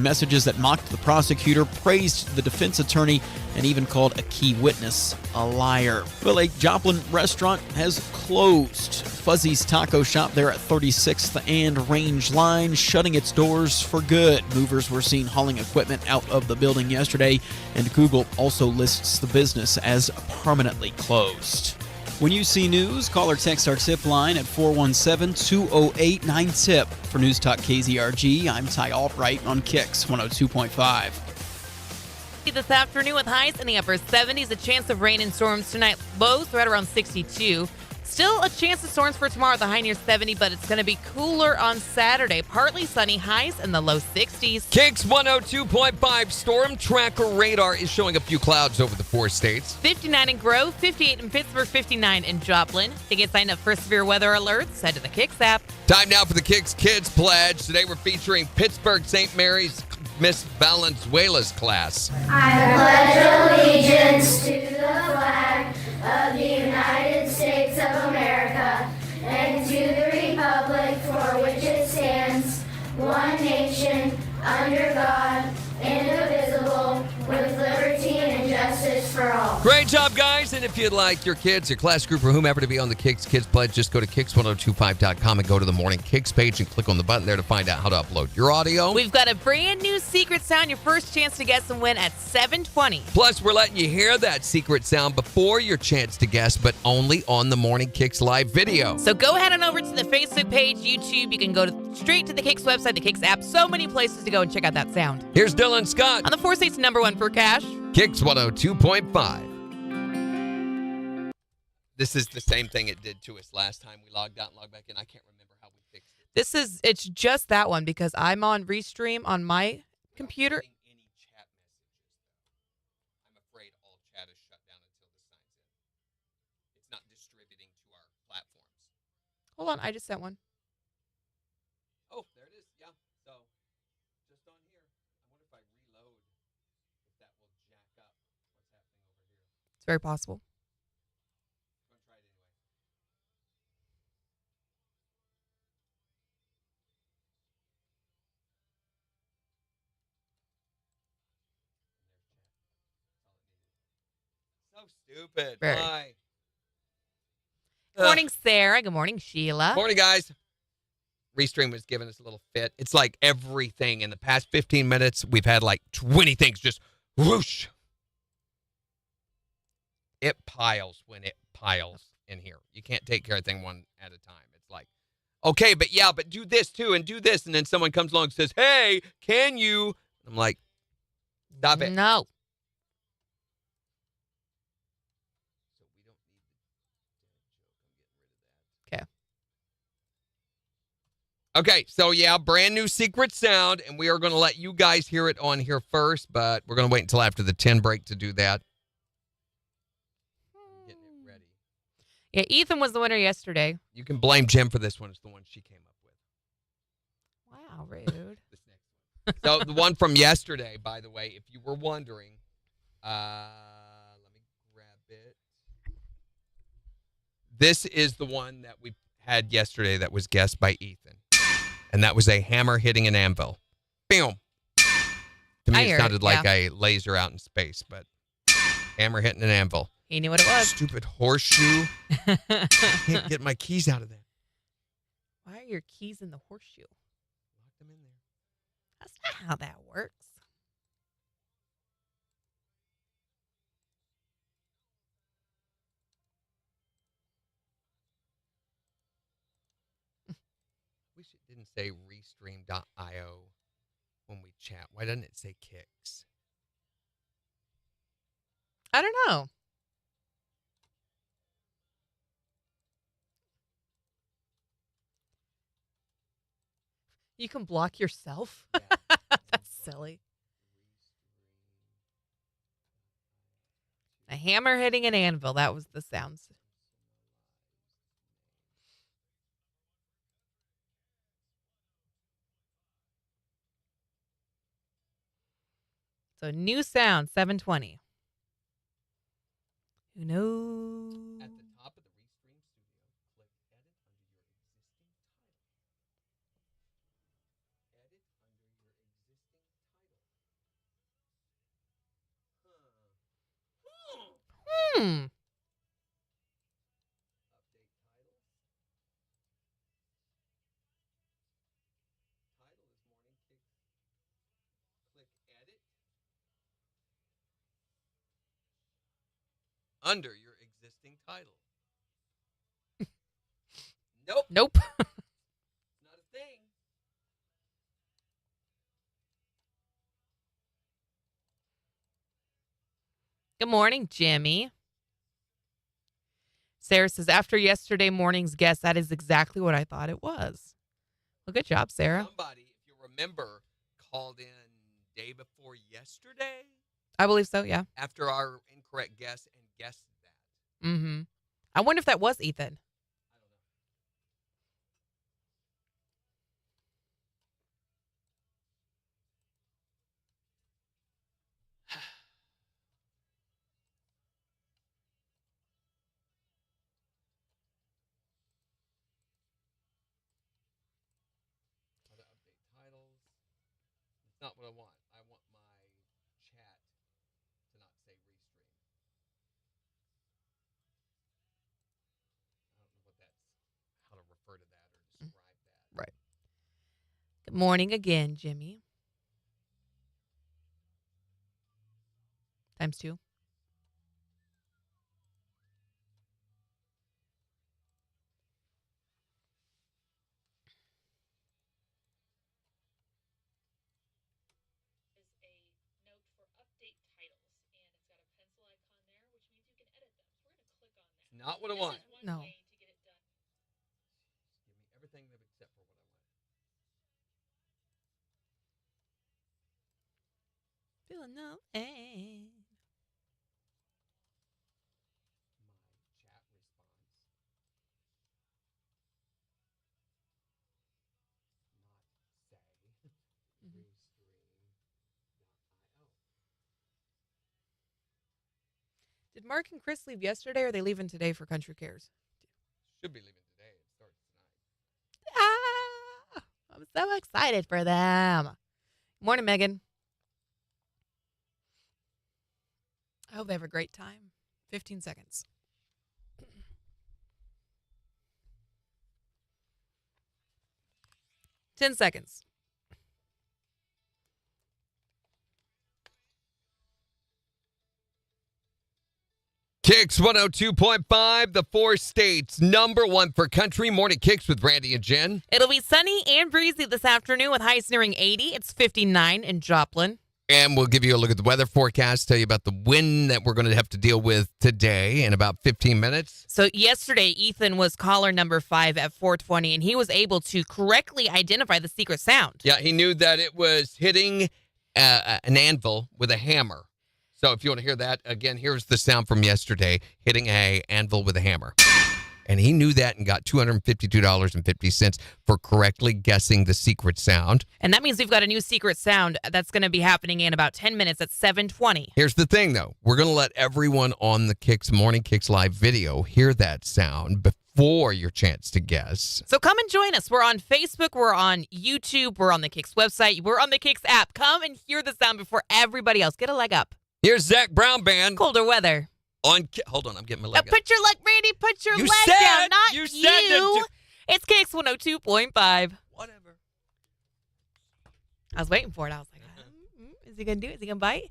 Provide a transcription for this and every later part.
Messages that mocked the prosecutor, praised the defense attorney, and even called a key witness a liar. Well, a Joplin restaurant has closed. Fuzzy's Taco Shop there at 36th and Range Line, shutting its doors for good. Movers were seen hauling equipment out of the building yesterday, and Google also lists the business as permanently closed. When you see news, call or text our tip line at 417-208-9TIP. For News Talk KZRG, I'm Ty Albright on KIX 102.5. This afternoon with highs in the upper 70s, a chance of rain and storms tonight. Lows right around 62. Still a chance of storms for tomorrow, the high near 70, but it's going to be cooler on Saturday. Partly sunny, highs in the low 60s. KIX 102.5 Storm Tracker Radar is showing a few clouds over the 4 states. 59 in Grove, 58 in Pittsburgh, 59 in Joplin. To get signed up for severe weather alerts, head to the KIX app. Time now for the KIX Kids Pledge. Today we're featuring Pittsburgh St. Mary's Miss Valenzuela's class. I pledge allegiance to the flag of the United States of America and to the republic for which it stands, one nation, under God, indivisible, with liberty and justice for all. Great job, guys. And if you'd like your kids, your class group, or whomever to be on the KIX Kids Pledge, just go to KIX1025.com and go to the Morning KIX page and click on the button there to find out how to upload your audio. We've got a brand new secret sound, your first chance to guess and win at 7:20. Plus, we're letting you hear that secret sound before your chance to guess, but only on the Morning KIX live video. So go ahead and over to the Facebook page, YouTube. You can go straight to the KIX website, the KIX app. So many places to go and check out that sound. Here's Dylan Scott On the 4 states #1 for cash. KIX 102.5. This is the same thing it did to us last time. We logged out and logged back in. I can't remember how we fixed it. It's just that one because I'm on Restream on my computer. Any chat messages. I'm afraid all chat is shut down until this signs in. It's not distributing to our platforms. Hold on, I just sent one. Oh, there it is. Yeah. So, just on here. I wonder if I reload, if that will jack up what's happening over here. It's very possible. I'm going to try it anyway. So stupid. Very. Why? Good morning, Sarah. Good morning, Sheila. Morning, guys. Restream was giving us a little fit. It's like everything in the past 15 minutes, we've had like 20 things just whoosh. It piles when it piles in here. You can't take care of thing one at a time. It's like, okay, but do this too and do this. And then someone comes along and says, hey, can you? I'm like, stop it. No. So we don't need the Okay. Okay, so yeah, brand new secret sound, and we are going to let you guys hear it on here first, but we're going to wait until after the 10 break to do that. Getting it ready. Yeah, Ethan was the winner yesterday. You can blame Jim for this one. It's the one she came up with. Wow, rude. This next one. So the one from yesterday, by the way, if you were wondering, let me grab it. This is the one that we had yesterday that was guessed by Ethan. And that was a hammer hitting an anvil. Boom. To me, it sounded like a laser out in space, but hammer hitting an anvil. He knew what it was. Stupid horseshoe. I can't get my keys out of there. Why are your keys in the horseshoe? Lock them in there. That's not how that works. Wish it didn't say restream.io when we chat. Why doesn't it say KIX? I don't know. You can block yourself? Yeah. That's silly. A hammer hitting an anvil. That was the sounds. So new sound, 720. Who knows? At the top of the Restream Studio, click Edit under your existing title. Edit under your existing Under your existing title. Nope. Nope. Not a thing. Good morning, Jimmy. Sarah says, after yesterday morning's guess, that is exactly what I thought it was. Well, good job, Sarah. Somebody, if you remember, called in day before yesterday. I believe so, yeah. After our incorrect guess and guessed that. Mm-hmm. I wonder if that was Ethan. How to update titles. It's not what I want. I want my chat to not say restream. I don't know what that's, how to refer to that or describe that. Right. Good morning again, Jimmy. Times 2. Not what I want. No. Give me everything except for what I want. Feeling no pain. My chat response. Not say. Restream.io. Did Mark and Chris leave yesterday, or are they leaving today for Country Cares? Should be leaving today. It starts tonight. Ah, I'm so excited for them. Morning, Megan. I hope they have a great time. 15 seconds. Ten seconds. KIX 102.5, the 4 states, #1 for country. Morning KIX with Randy and Jen. It'll be sunny and breezy this afternoon with highs nearing 80. It's 59 in Joplin. And we'll give you a look at the weather forecast, tell you about the wind that we're going to have to deal with today in about 15 minutes. So yesterday, Ethan was caller number 5 at 420, and he was able to correctly identify the secret sound. Yeah, he knew that it was hitting an anvil with a hammer. So if you want to hear that, again, here's the sound from yesterday, hitting a anvil with a hammer. And he knew that and got $252.50 for correctly guessing the secret sound. And that means we've got a new secret sound that's going to be happening in about 10 minutes at 7:20. Here's the thing, though. We're going to let everyone on the KIX Morning KIX Live video hear that sound before your chance to guess. So come and join us. We're on Facebook. We're on YouTube. We're on the KIX website. We're on the KIX app. Come and hear the sound before everybody else. Get a leg up. Here's Zach Brown Band. Colder weather. Hold on, I'm getting my leg up. Put your leg, Randy. Put your You leg said- down, not you you. said that It's KIX 102.5. Whatever. I was waiting for it. I was like, is he going to do it? Is he going to bite?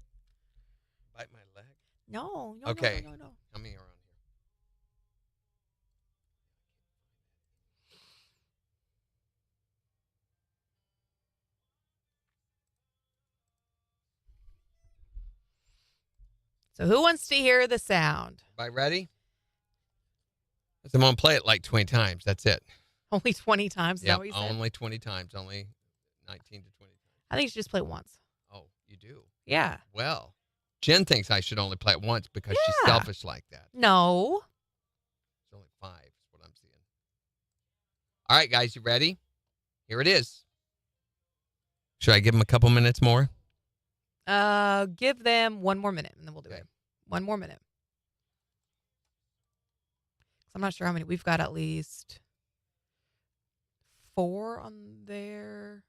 Bite my leg? No. Okay. No. Come here around here. So who wants to hear the sound? Everybody ready? I'm going to play it like 20 times. That's it. Only 20 times? Is that Yep, what you said? only 20 times. Only 19 to 20 times. I think you should just play it once. Oh, you do? Yeah. Well, Jen thinks I should only play it once because she's Yeah. selfish like that. No. It's only 5 is what I'm seeing. All right, guys, you ready? Here it is. Should I give them a couple minutes more? Give them one more minute, and then we'll do Okay. it. One more minute. I'm not sure how many. We've got at least 4 on there.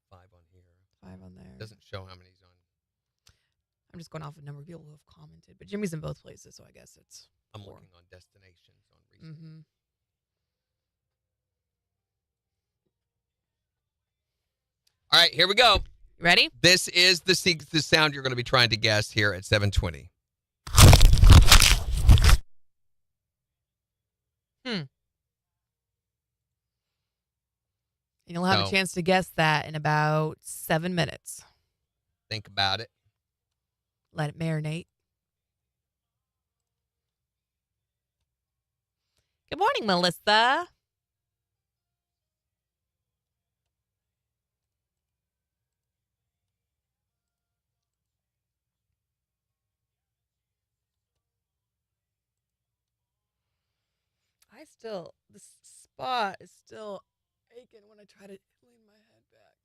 5 on here. 5 on there. Doesn't show how many's on. I'm just going off a number of people who have commented. But Jimmy's in both places, so I guess it's I'm 4. looking on destinations on recent. Mm-hmm. All right, here we go. You ready? This is the sound you're going to be trying to guess here at 7:20. And you'll have a chance to guess that in about 7 minutes. Think about it. Let it marinate. Good morning, Melissa. This spot is still aching when I try to lean my head back.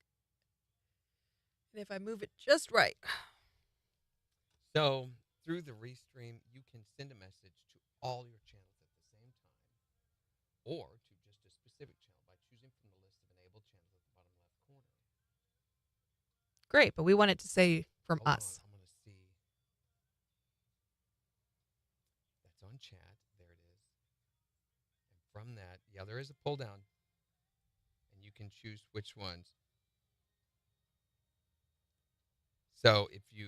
And if I move it just right. So, through the Restream, you can send a message to all your channels at the same time, or to just a specific channel by choosing from the list of enabled channels at the bottom left corner. Great, but we want it to say from us. I'm going to see. That's on chat. There it is. And from that, there is a pull down, and you can choose which ones. So if you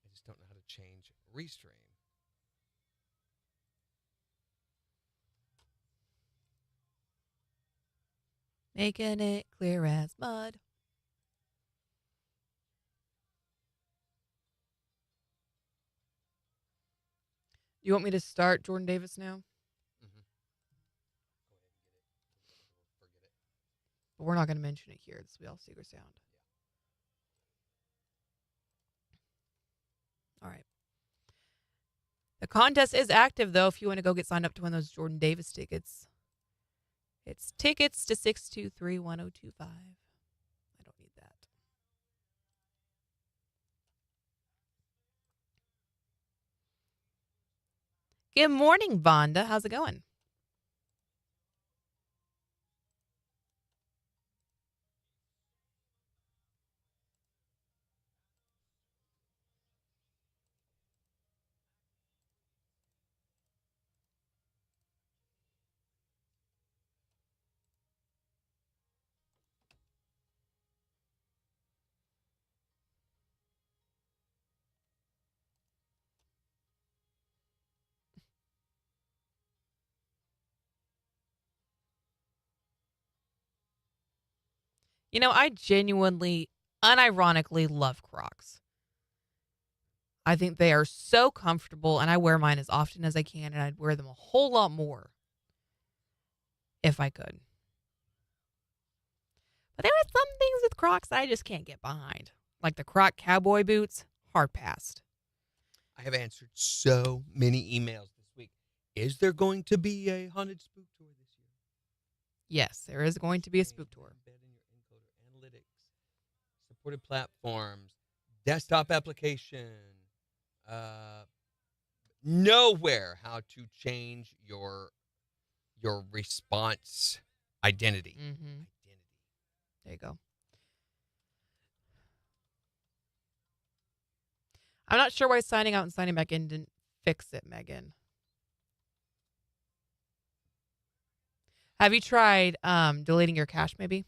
I just don't know how to change Restream. Making it clear as mud. You want me to start Jordan Davis now? Mm-hmm. Go ahead and get it. Forget it. But we're not going to mention it here. This will be all secret sound. All right. The contest is active, though, if you want to go get signed up to win those Jordan Davis tickets. It's tickets to 623-1025. I don't need that. Good morning, Vonda. How's it going? You know, I genuinely, unironically love Crocs. I think they are so comfortable, and I wear mine as often as I can, and I'd wear them a whole lot more if I could. But there are some things with Crocs that I just can't get behind. Like the Croc cowboy boots, hard passed. I have answered so many emails this week. Is there going to be a haunted spook tour this year? Yes, there is going to be a spook tour. Embed in your encoder analytics, supported platforms, desktop application, nowhere how to change your response identity. Mm-hmm. There you go. I'm not sure why signing out and signing back in didn't fix it, Megan. Have you tried deleting your cache, maybe?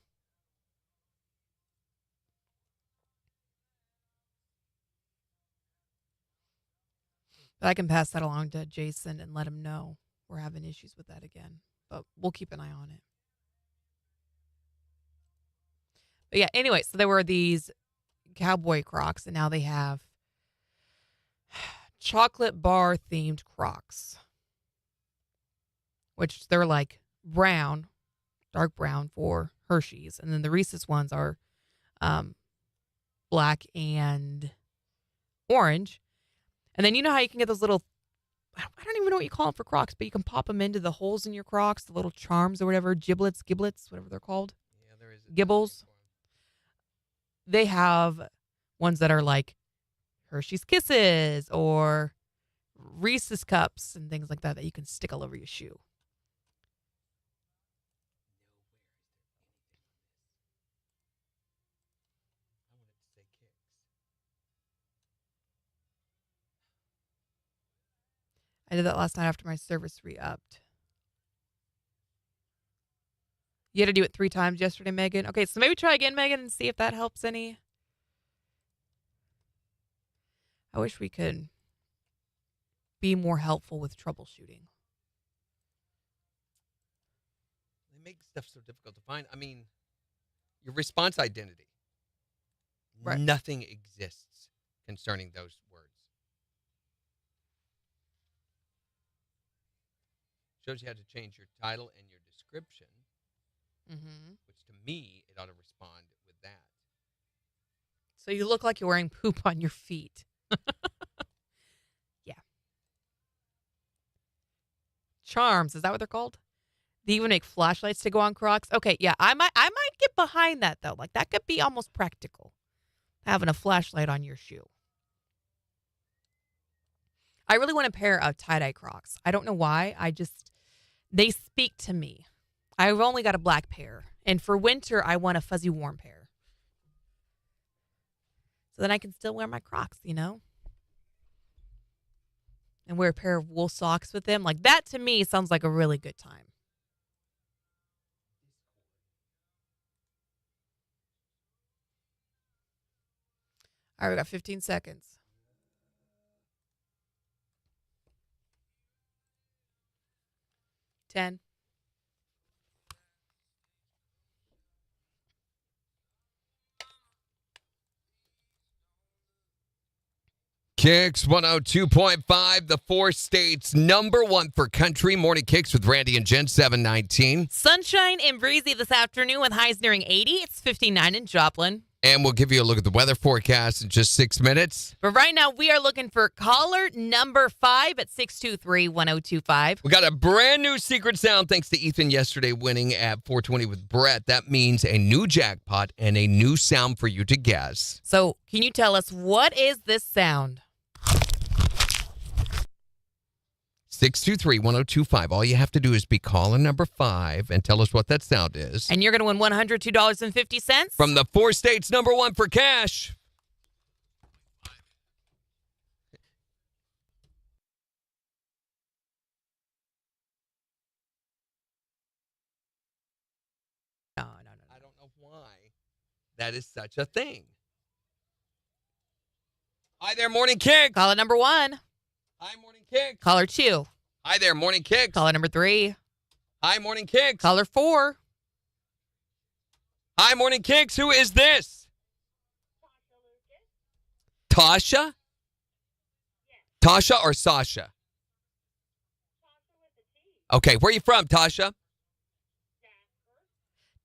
But I can pass that along to Jason and let him know we're having issues with that again. But we'll keep an eye on it. But yeah, anyway, so there were these cowboy Crocs, and now they have chocolate bar themed Crocs, which they're like brown, dark brown for Hershey's. And then the Reese's ones are black and orange. And then you know how you can get those little, I don't even know what you call them for Crocs, but you can pop them into the holes in your Crocs, the little charms or whatever, giblets, whatever they're called. Yeah, there is. Gibbles. They have ones that are like Hershey's Kisses or Reese's Cups and things like that that you can stick all over your shoe. I did that last night after my service re-upped. You had to do it 3 times yesterday, Megan. Okay, so maybe try again, Megan, and see if that helps any. I wish we could be more helpful with troubleshooting. They make stuff so difficult to find. I mean, your response identity. Right. Nothing exists concerning those words. Shows you how to change your title and your description, which to me, it ought to respond with that. So you look like you're wearing poop on your feet. Yeah. Charms, is that what they're called? They even make flashlights to go on Crocs. Okay, yeah, I might get behind that though. Like that could be almost practical. Having a flashlight on your shoe. I really want a pair of tie-dye Crocs. I don't know why. They speak to me. I've only got a black pair. And for winter, I want a fuzzy warm pair. So then I can still wear my Crocs, you know? And wear a pair of wool socks with them. Like that to me sounds like a really good time. All right, we got 15 seconds. 10. KIX 102.5, the 4 states #1 for country. Morning KIX with Randy and Jen, 719. Sunshine and breezy this afternoon with highs nearing 80. It's 59 in Joplin. And we'll give you a look at the weather forecast in just 6 minutes. But right now, we are looking for caller number 5 at 623-1025. We got a brand new secret sound thanks to Ethan yesterday winning at 420 with Brett. That means a new jackpot and a new sound for you to guess. So can you tell us, what is this sound? 623-1025. All you have to do is be caller number 5 and tell us what that sound is. And you're going to win $102.50. From the 4 states #1 for cash. No. I don't know why that is such a thing. Hi there, Morning KIX. Caller number 1. Hi, Morning KIX. Caller 2. Hi there, Morning KIX. Caller number 3. Hi, Morning KIX. Caller 4. Hi, Morning KIX. Who is this? Tasha? Tasha or Sasha? Okay, where are you from, Tasha?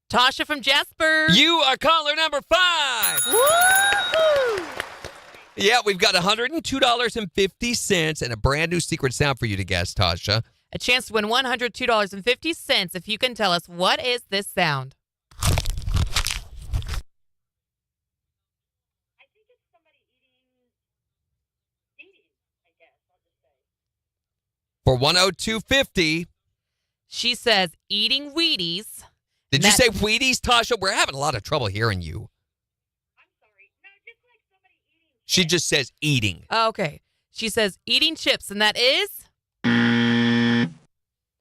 Tasha from Jasper. You are caller number 5. Woo-hoo! Yeah, we've got $102.50 and a brand new secret sound for you to guess, Tasha. A chance to win $102.50 if you can tell us, what is this sound? I think it's somebody eating, I guess, I'll just say. For $102.50. She says eating Wheaties. Did you say Wheaties, Tasha? We're having a lot of trouble hearing you. I'm sorry. No, just like somebody eating. She just says eating. Oh, okay. She says eating chips, and that is?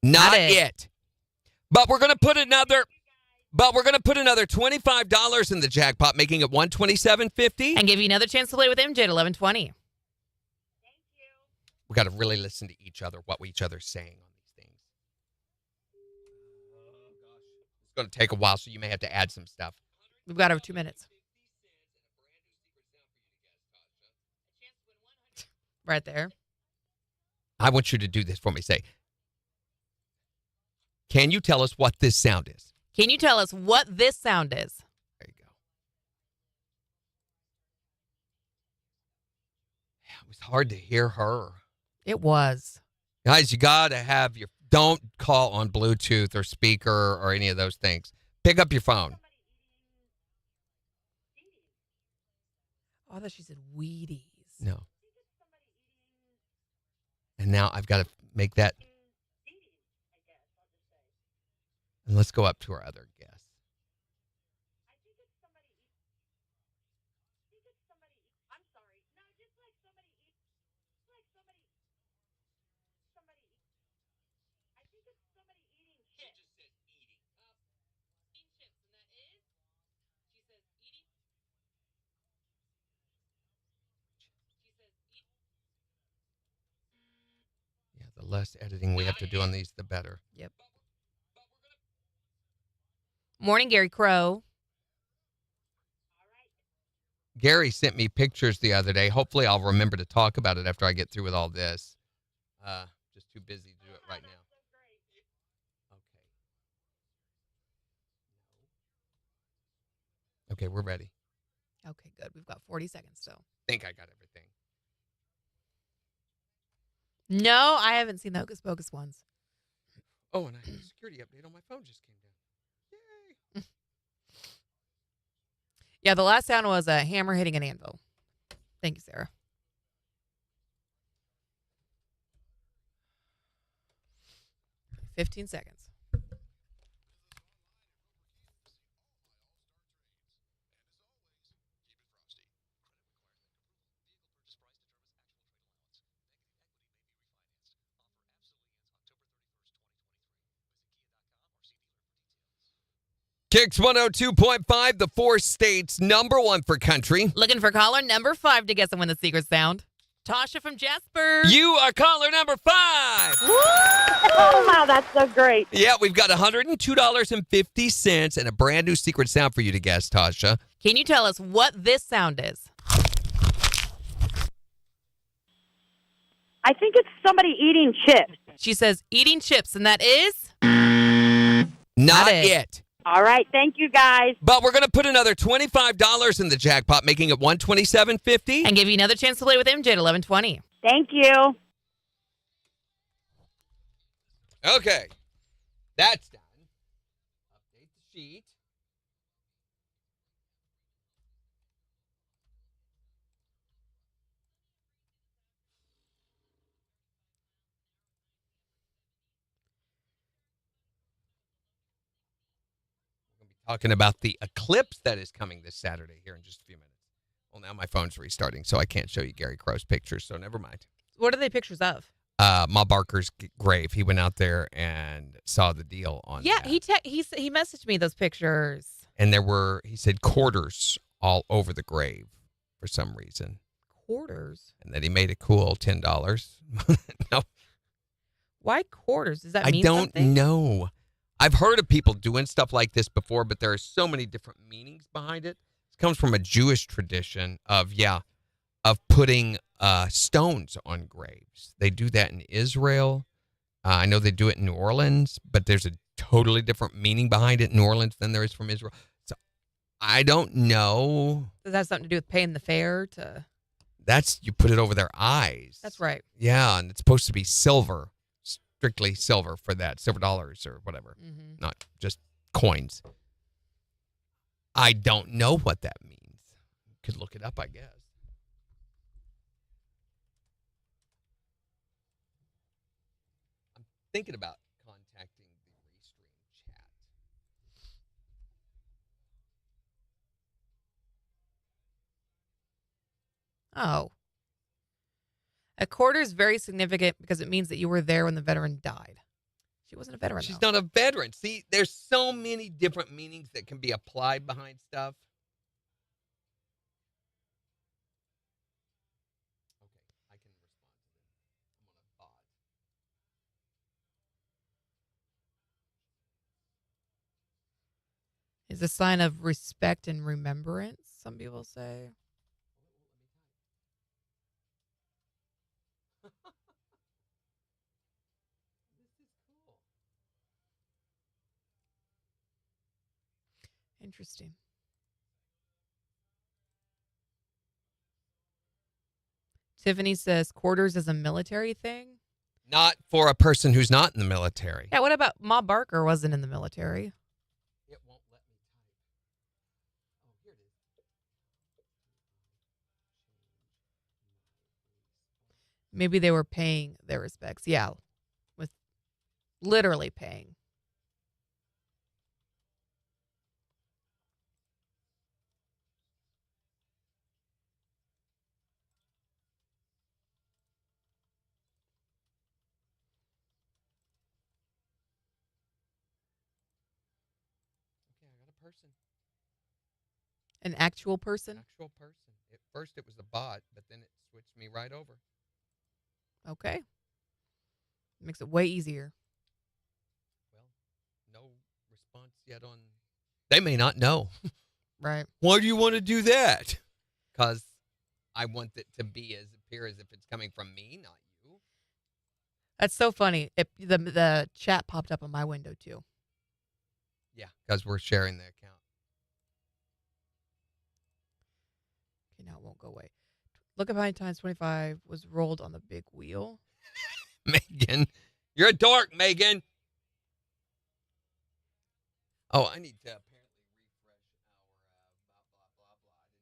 Not it. it. But we're going to put another $25 in the jackpot, making it $127.50. And give you another chance to play with MJ at 11:20. Thank you. We got to really listen to each other, what each other's saying on these things. It's going to take a while, so you may have to add some stuff. We've got over 2 minutes. Right there. I want you to do this for me. Say, can you tell us what this sound is? Can you tell us what this sound is? There you go. It was hard to hear her. It was. Guys, you got to have your... Don't call on Bluetooth or speaker or any of those things. Pick up your phone. Oh, I thought she said Wheaties. No. And now I've got to make that... And let's go up to our other guest. less editing we have to do on these, the better. Yep. Morning, Gary Crow. Gary sent me pictures the other day. Hopefully, I'll remember to talk about it after I get through with all this. Just too busy to do it right now. Okay, we're ready. Okay, good. We've got 40 seconds still. Think I got everything. No, I haven't seen the Hocus Pocus ones. Oh, and I had a security update on my phone just came down. Yay! Yeah, the last sound was a hammer hitting an anvil. Thank you, Sarah. $15 seconds. KIX 102.5, the 4 states, number 1 for country. Looking for caller number 5 to guess and win the secret sound. Tasha from Jasper. You are caller number 5. Oh, wow, that's so great. Yeah, we've got $102.50 and a brand new secret sound for you to guess, Tasha. Can you tell us what this sound is? I think it's somebody eating chips. She says eating chips, and that is? Not it. it. All right, thank you, guys. But we're going to put another $25 in the jackpot, making it $127.50. And give you another chance to play with MJ at 11:20. Thank you. Okay, that's done. Update the sheet. We're going to be talking about the eclipse that is coming this Saturday here in just a few minutes. Well, now my phone's restarting, so I can't show you Gary Crow's pictures, so never mind. What are they pictures of? Ma Barker's grave. He went out there and saw the deal on Yeah, that. he messaged me those pictures. And there were, he said, quarters all over the grave for some reason. Quarters? And that he made a cool $10. No, Why quarters? Does that I mean don't something? know. I've heard of people doing stuff like this before, but there are so many different meanings behind it. It comes from a Jewish tradition of putting stones on graves. They do that in Israel. I know they do it in New Orleans, but there's a totally different meaning behind it in New Orleans than there is from Israel. So I don't know. Does that have something to do with paying the fare to? You put it over their eyes. That's right. Yeah, and it's supposed to be silver, strictly silver for that, silver dollars or whatever, Mm-hmm. not just coins. I don't know what that means. Could look it up, I guess. I'm thinking about contacting the Restream chat. Oh. A quarter is very significant because it means that you were there when the veteran died. She wasn't a veteran. She's though. not a veteran. See, there's so many different meanings that can be applied behind stuff. Okay, I can respond to them. I'm on a bot. Is a sign of respect and remembrance, some people say. Interesting. Tiffany says quarters is a military thing. Not for a person who's not in the military. Yeah, what about Ma Barker wasn't in the military? It won't let me type. Oh, here it is. Maybe they were paying their respects. Yeah, with literally paying. Okay, I got a person. An actual person? Actual person. At first it was a bot, but then it switched me right over. Okay. Makes it way easier. Well, no response yet on. They may not know. Right. Why do you want to do that? Because I want it to appear as if it's coming from me, not you. That's so funny. The chat popped up on my window too. Yeah, because we're sharing the account. Okay, now it won't go away. Look at how many times 25 was rolled on the big wheel. Megan, you're a dork, Megan. Oh, I need to apparently refresh our blah, blah, blah, blah. I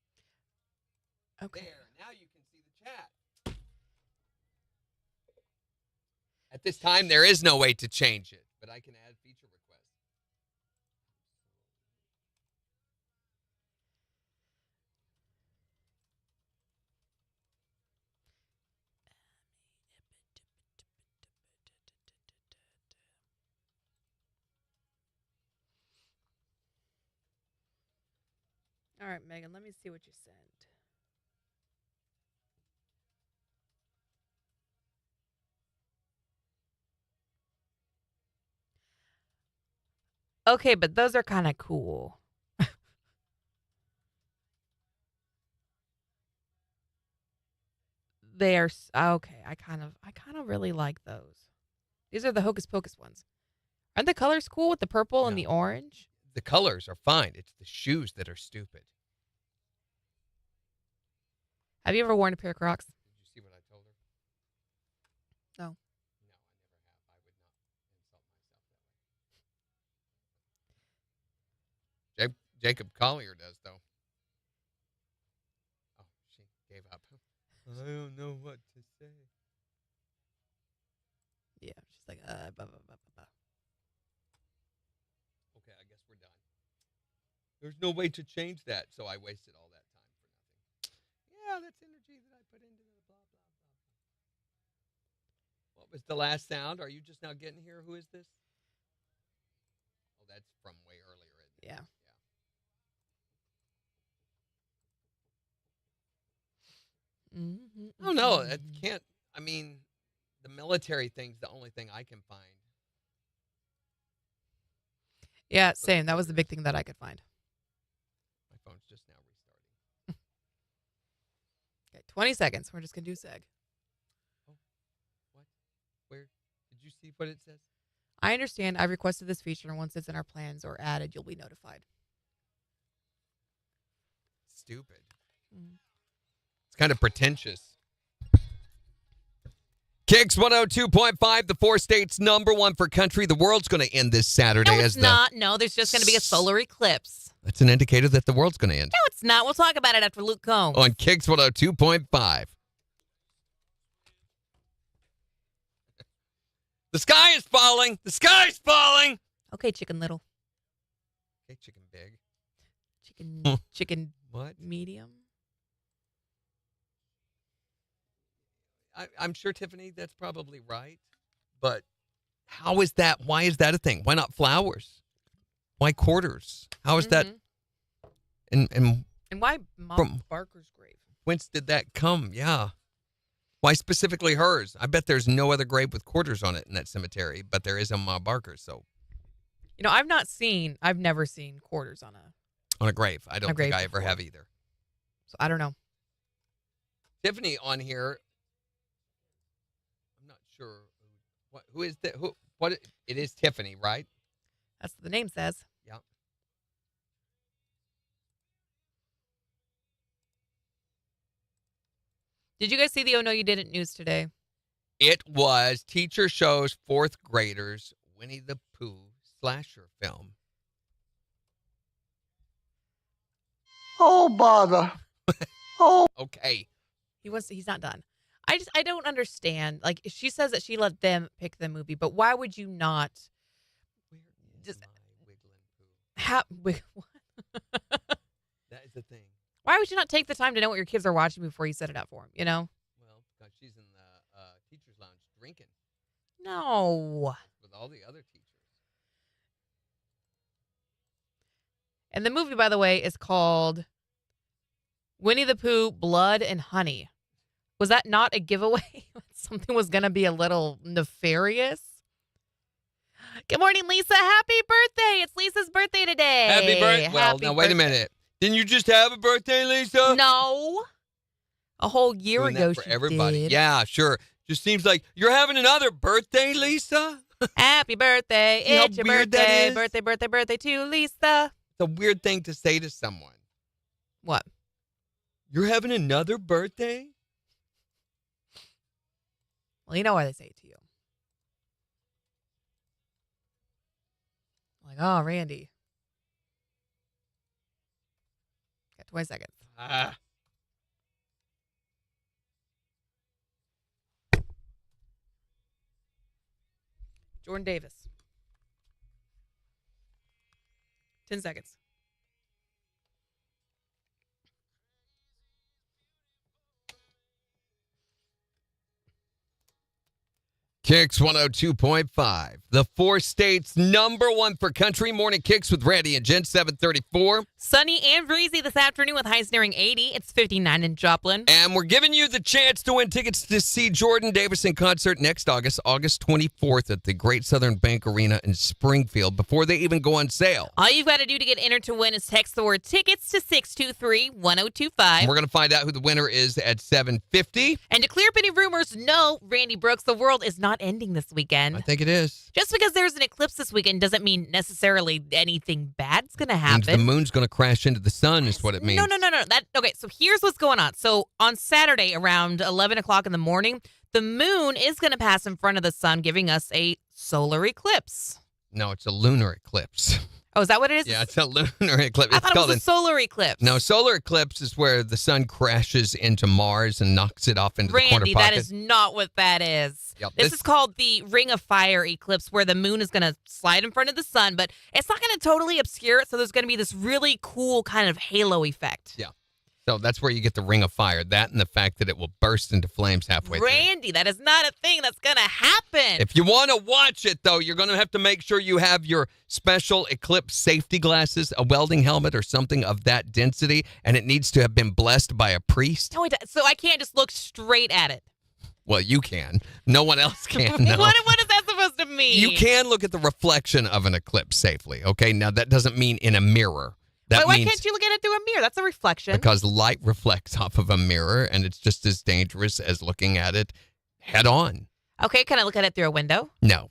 didn't notice that. Okay. There, now you can see the chat. At this time, there is no way to change it, but I can add feature requests. All right, Megan, let me see what you sent. Okay, but those are kind of cool. They are okay. I kind of really like those. These are the Hocus Pocus ones. Aren't the colors cool with the purple and No. the orange? The colors are fine. It's the shoes that are stupid. Have you ever worn a pair of Crocs? Did you see what I told her? No. No, I never have. I would not insult myself that way. Jacob Collier does, though. Oh, she gave up. I don't know what to say. Yeah, she's like, blah, blah, blah, blah, blah. Okay, I guess we're done. There's no way to change that, so I wasted all that time for nothing. Yeah, that's energy that I put into the blah, blah, blah. What was the last sound? Are you just now getting here? Who is this? Oh, that's from way earlier. Isn't it? Yeah. Mm-hmm. Oh, no, it can't. I mean, the military thing's the only thing I can find. Yeah, same. That was the big thing that I could find. My phone's just now restarting. Okay, 20 seconds. We're just going to do SEG. Oh, what? Where? Did you see what it says? I understand. I've requested this feature, and once it's in our plans or added, you'll be notified. Stupid. Mm. It's kind of pretentious. KIX 102.5, the 4 states #1 for country. The world's going to end this Saturday. No, it's not. No, there's just going to be a solar eclipse. That's an indicator that the world's going to end. No, it's not. We'll talk about it after Luke Combs. On KIX 102.5. The sky is falling. The sky's falling. Okay, Chicken Little. Okay, chicken big. Chicken What? medium. I'm sure, Tiffany, that's probably right. But how is that? Why is that a thing? Why not flowers? Why quarters? How is that? And why Mom Barker's grave? whence did that come? Yeah. Why specifically hers? I bet there's no other grave with quarters on it in that cemetery, but there is on Ma Barker's. So, You know, I've never seen quarters on on a grave. I don't think grave I ever before. have either. so I don't know. Tiffany on here. I'm not sure. Who is that? What? It is Tiffany, right? That's what the name says. Yeah. Did you guys see the Oh No You Didn't news today? It was teacher shows 4th graders Winnie the Pooh slasher film. Oh, bother. Okay. He's not done. I don't understand. Like, she says that she let them pick the movie, but why would you not Where is Just- my wiggling poo? have? That is the thing. Why would you not take the time to know what your kids are watching before you set it up for them? You know? Well, because she's in the teacher's lounge drinking No. with all the other teachers. And the movie, by the way, is called Winnie the Pooh, Blood and Honey. Was that not a giveaway? Let's something was going to be a little nefarious. Good morning, Lisa. Happy birthday. It's Lisa's birthday today. Happy birthday. Well, Happy now, wait a minute. Didn't you just have a birthday, Lisa? No. A whole year Doing ago that for she everybody. did. Yeah, sure. Just seems like you're having another birthday, Lisa? Happy birthday. See how It's your weird that birthday. is? Birthday to Lisa. It's a weird thing to say to someone. What? You're having another birthday? Well, you know why they say it to you. Like, oh, Randy. Got 20 seconds. Jordan Davis. 10 seconds. KIX 102.5. The 4 states #1 for country. Morning KIX with Randy and Jen, 734. Sunny and breezy this afternoon with highs nearing 80. It's 59 in Joplin. And we're giving you the chance to win tickets to see Jordan Davis in concert next August 24th at the Great Southern Bank Arena in Springfield before they even go on sale. All you've got to do to get entered to win is text the word tickets to 623-1025. And we're going to find out who the winner is at 7:50. And to clear up any rumors, no, Randy Brooks, the world is not ending this weekend. I think it is. Just because there's an eclipse this weekend doesn't mean necessarily anything bad's going to Means happen. the moon's going to crash into the sun is what it means. No. Okay, so here's what's going on. So on Saturday around 11 o'clock in the morning, the moon is going to pass in front of the sun, giving us a solar eclipse. No, it's a lunar eclipse. Oh, is that what it is? Yeah, it's a lunar eclipse. I It's thought it called was a solar eclipse. No, solar eclipse is where the sun crashes into Mars and knocks it off into the corner Randy, pocket. that is not what that is. Yep, This is called the Ring of Fire eclipse, where the moon is going to slide in front of the sun, but it's not going to totally obscure it, so there's going to be this really cool kind of halo effect. Yeah. So that's where you get the Ring of Fire. That and the fact that it will burst into flames halfway through. Randy, that is not a thing that's going to happen. If you want to watch it, though, you're going to have to make sure you have your special eclipse safety glasses, a welding helmet, or something of that density, and it needs to have been blessed by a priest. No, so I can't just look straight at it. Well, you can. No one else can. No. What is that supposed to mean? You can look at the reflection of an eclipse safely, okay? Now, that doesn't mean in a mirror. Why can't you look at it through a mirror? That's a reflection. Because light reflects off of a mirror, and it's just as dangerous as looking at it head on. Okay, can I look at it through a window? No.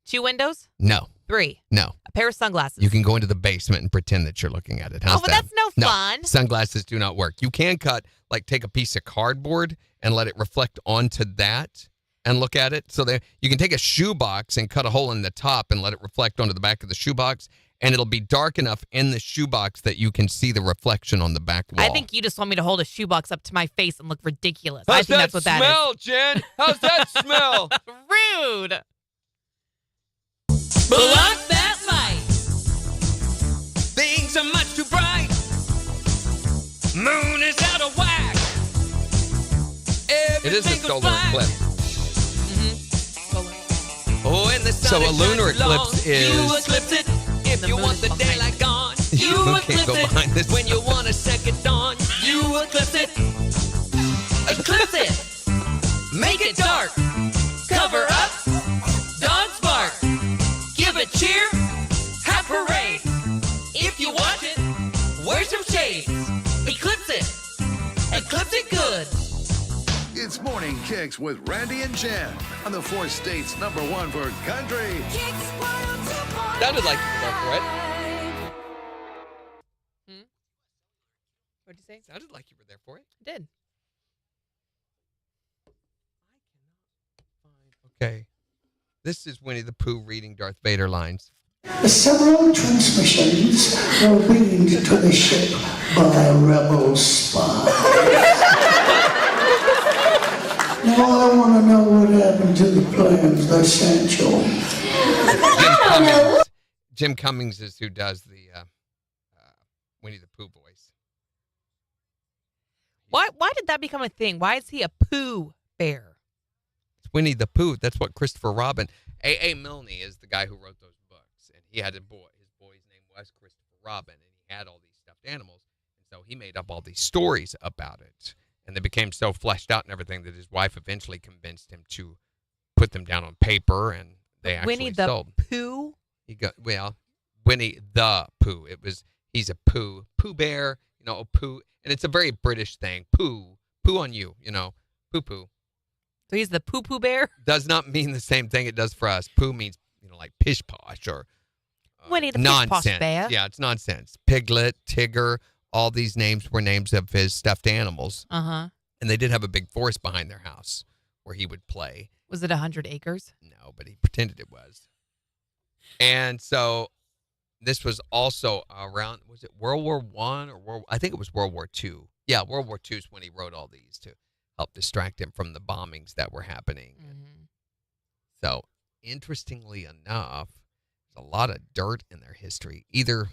2 windows? No. 3. No. A pair of sunglasses. You can go into the basement and pretend that you're looking at it. How's but that? that's no fun. Sunglasses do not work. You can take a piece of cardboard and let it reflect onto that and look at it. So you can take a shoebox and cut a hole in the top and let it reflect onto the back of the shoebox, and it'll be dark enough in the shoebox that you can see the reflection on the back wall. I think you just want me to hold a shoebox up to my face and look ridiculous. How's I think that's what that smell, Jen? How's that smell? Rude. Block that light. Things are much too bright. Moon is out of whack. It is a solar eclipse. Mm-hmm. And the sun a lunar eclipse is... You eclipse it if you want the daylight gone. You can't go behind this. When you want a second dawn. You eclipse it. Eclipse it. Make it dark. Cover up. Dawn spark. Give it cheer. Have parade. If you want it, wear some shades. Eclipse it. Eclipse it good. It's Morning KIX with Randy and Jen on the 4 states #1 for country. Sounded like you were there for it. What'd you say? Sounded like you were there for it. I did. Okay. This is Winnie the Pooh reading Darth Vader lines. Several transmissions were beamed to the ship by rebel spies. Now I want to know what happened to the plans that sent you. Jim Cummings is who does the Winnie the Pooh voice. Why did that become a thing? Why is he a Pooh bear? It's Winnie the Pooh. That's what Christopher Robin. A. Milne is the guy who wrote those books. And he had a boy. His boy's name was Christopher Robin. And he had all these stuffed animals. And so he made up all these stories about it. And they became so fleshed out and everything that his wife eventually convinced him to put them down on paper, and they actually Winnie the sold. Pooh? Winnie the Pooh. He's a Pooh bear, a Pooh, and it's a very British thing. Pooh on you, poo. So he's the poo bear? Does not mean the same thing it does for us. Pooh means, like pish posh or Winnie the nonsense. pish posh bear. Yeah, it's nonsense. Piglet, Tigger, all these names were names of his stuffed animals. Uh-huh. And they did have a big forest behind their house where he would play. Was it 100 acres? No, but he pretended it was. And so this was also around, was it World War I or I think it was World War II. Yeah, World War II is when he wrote all these to help distract him from the bombings that were happening. Mm-hmm. So, interestingly enough, there's a lot of dirt in their history. Either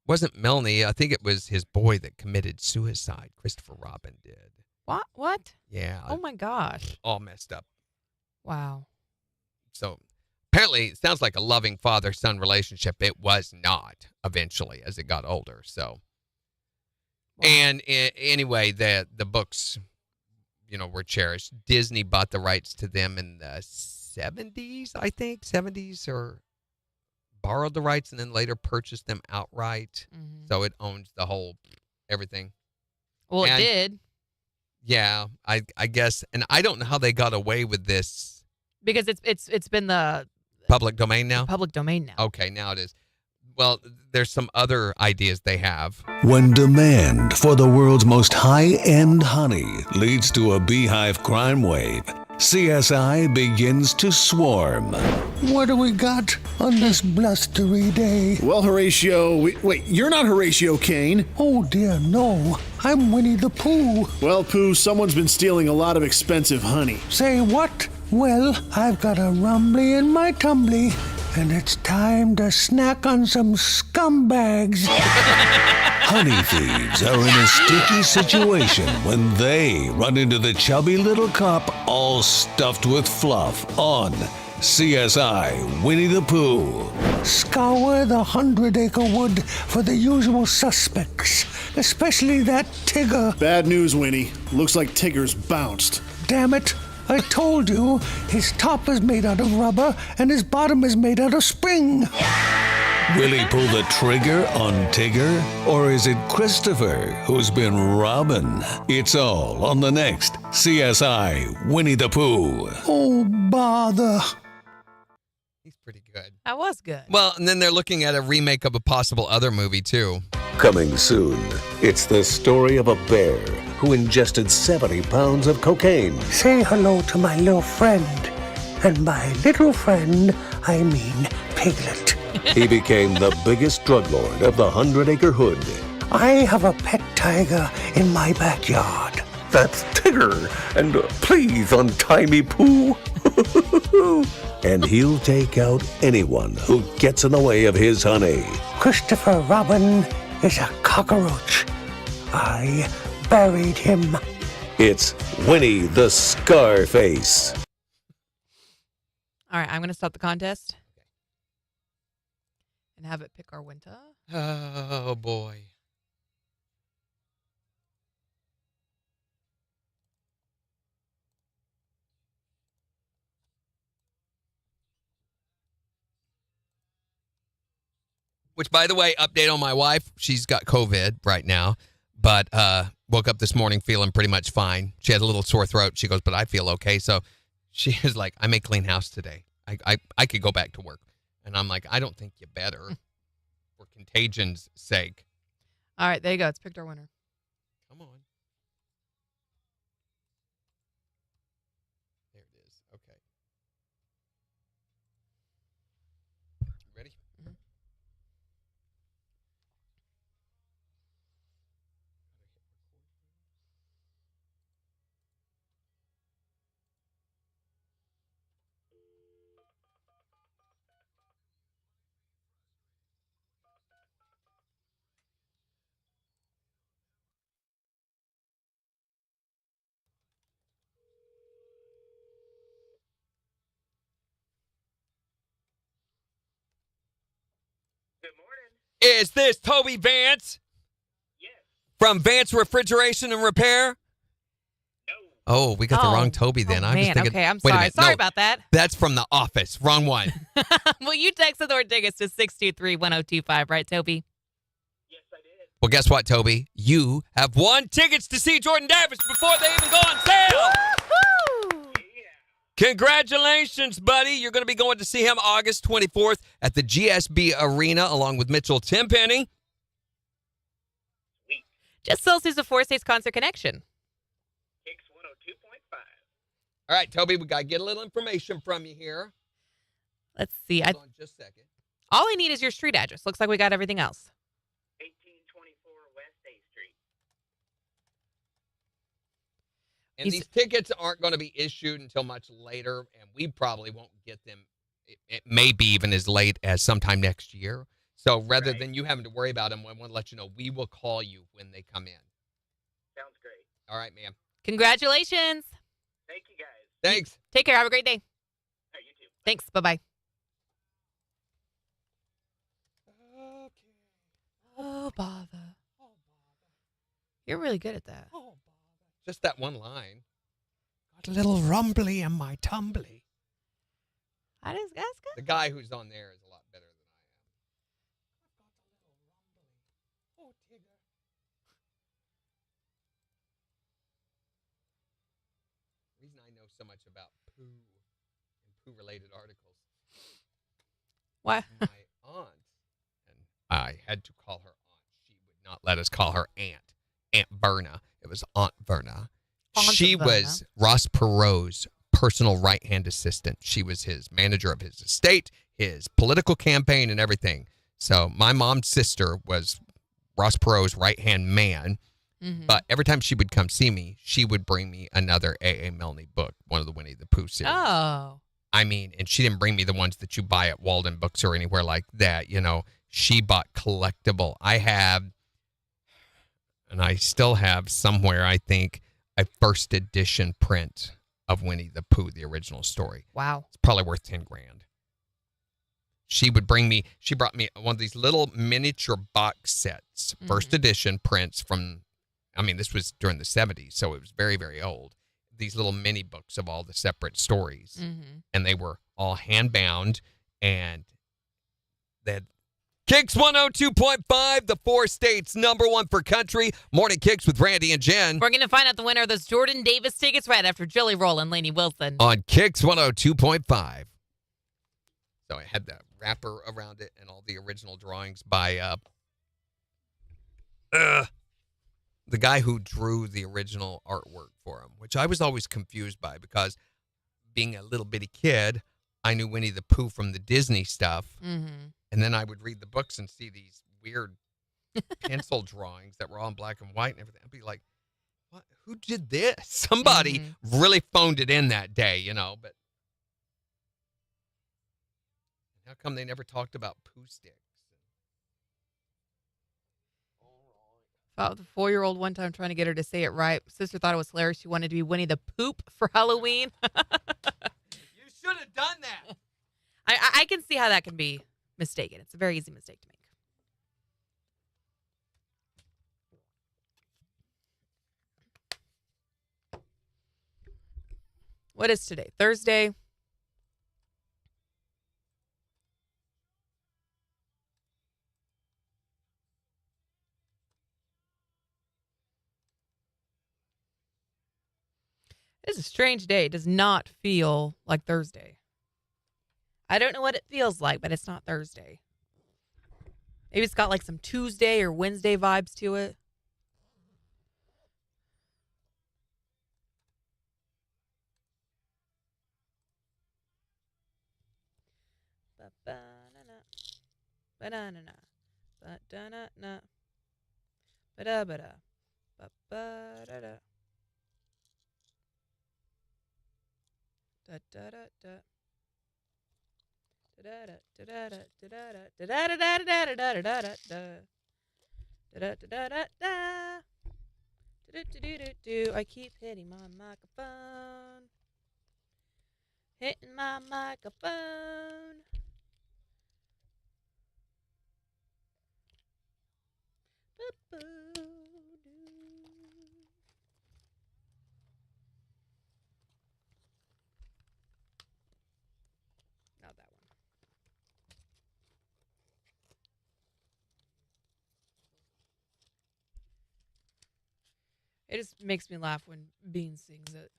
wasn't Melanie, I think it was his boy that committed suicide. Christopher Robin did. What? Yeah. Oh, my gosh. All messed up. Wow. So, apparently, it sounds like a loving father-son relationship. It was not eventually as it got older. So, Wow. and anyway, the books, were cherished. Disney bought the rights to them in the 70s, I think, 70s, or borrowed the rights and then later purchased them outright. Mm-hmm. So it owns the whole everything. Well, And- it did. Yeah, I guess, and I don't know how they got away with this Because it's been the public domain now. public domain now. Okay, now it is. Well, there's some other ideas they have. When demand for the world's most high-end honey leads to a beehive crime wave, CSI begins to swarm. What do we got on this blustery day? Well, Horatio, wait, you're not Horatio Kane. Oh dear, no. I'm Winnie the Pooh. Well, Pooh, someone's been stealing a lot of expensive honey. Say what? Well, I've got a rumbly in my tumbly, and it's time to snack on some scumbags. Honey thieves are in a sticky situation when they run into the chubby little cop all stuffed with fluff on CSI Winnie the Pooh. Scour the 100-acre wood for the usual suspects, especially that Tigger. Bad news, Winnie. Looks like Tigger's bounced. Damn it. I told you, his top is made out of rubber and his bottom is made out of spring. Will he pull the trigger on Tigger? Or is it Christopher who's been robbing? It's all on the next CSI Winnie the Pooh. Oh, bother. He's pretty good. That was good. Well, and then they're looking at a remake of a possible other movie, too. Coming soon, it's the story of a bear who ingested 70 pounds of cocaine. Say hello to my little friend. And by little friend, I mean Piglet. He became the biggest drug lord of the 100-acre hood. I have a pet tiger in my backyard. That's Tigger, and please untie me, Pooh. And he'll take out anyone who gets in the way of his honey. Christopher Robin is a cockroach. I buried him. It's Winnie the Scarface. All right, I'm going to stop the contest and have it pick our winter. Oh, boy. Which, by the way, update on my wife. She's got COVID right now, but woke up this morning feeling pretty much fine. She had a little sore throat. She goes, but I feel okay. So she is like, I may clean house today. I could go back to work. And I'm like, I don't think you better for contagion's sake. All right, there you go. It's picked our winner. Come on. There it is. Okay. Ready? Mhm. Is this Toby Vance? Yes. From Vance Refrigeration and Repair? Oh, we got the wrong Toby then. Oh, I was man. thinking. Okay, I'm wait a sorry. minute. Sorry No, about that. That's from The Office. Wrong one. Well, you texted the word tickets to 623-1025, right, Toby? Well, guess what, Toby? You have won tickets to see Jordan Davis before they even go on sale. Woo! Congratulations, buddy. You're going to be going to see him August 24th at the GSB Arena along with Mitchell Tenpenny. Just Celsius of Four States Concert Connection. KIX 102.5. All right, Toby, we got to get a little information from you here. Let's see. Hold on just a second. All I need is your street address. Looks like we got everything else. 1824 West 8th Street. And these tickets aren't going to be issued until much later, and we probably won't get them. It may be even as late as sometime next year. So rather than you having to worry about them, I want to let you know we will call you when they come in. Sounds great. All right, ma'am. Congratulations. Thank you, guys. Thanks. Take care. Have a great day. All right, you too. Thanks. Bye-bye. Oh, bother. You're really good at that. Just that one line. Got a little rumbly in my tumbly. That's good. The guy who's on there is a lot better than I am. Oh, Tigger. The reason I know so much about poo and poo-related articles. What? My aunt, and I had to call her aunt. She would not let us call her aunt. Aunt Verna. It was Aunt Verna. She was Ross Perot's personal right-hand assistant. She was his manager of his estate, his political campaign, and everything. So my mom's sister was Ross Perot's right-hand man. Mm-hmm. But every time she would come see me, she would bring me another A.A. Milne book, one of the Winnie the Pooh series. Oh. I mean, and she didn't bring me the ones that you buy at Walden Books or anywhere like that. You know, she bought collectible. I have, and I still have somewhere, I think, a first edition print of Winnie the Pooh, the original story. Wow. It's probably worth $10,000. She brought me one of these little miniature box sets, first edition prints from, I mean, this was during the 70s, so it was very, very old. These little mini books of all the separate stories. Mm-hmm. And they were all hand bound, and they had KIX 102.5, the 4 states #1 for country. Morning KIX with Randy and Jen. We're going to find out the winner of those Jordan Davis tickets right after Jelly Roll and Lainey Wilson. On KIX 102.5. So I had the wrapper around it and all the original drawings by the guy who drew the original artwork for him, which I was always confused by because being a little bitty kid, I knew Winnie the Pooh from the Disney stuff. Mm-hmm. And then I would read the books and see these weird pencil drawings that were all in black and white and everything. I'd be like, what? Who did this? Somebody really phoned it in that day, you know. But how come they never talked about Pooh sticks? Fought with a 4-year-old one time trying to get her to say it right. Sister thought it was hilarious. She wanted to be Winnie the Poop for Halloween. You should have done that. I can see how that can be mistaken. It's a very easy mistake to make. What is today? Thursday? It is a strange day. It does not feel like Thursday. I don't know what it feels like, but it's not Thursday. Maybe it's got like some Tuesday or Wednesday vibes to it. Ba-ba-na-na. Ba-da-na-na. Ba-da-ba-da. Ba-ba-da-da. Da-da-da-da. I keep hitting my microphone. Hitting my microphone. It just makes me laugh when Bean sings it.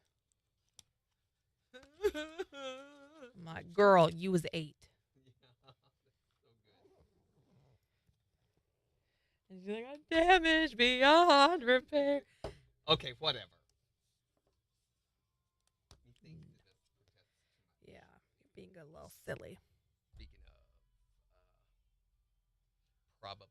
I'm like, girl, you was 8. And she's like, I'm damaged beyond repair. Okay, whatever. Yeah, you're being a little silly. Speaking of, probably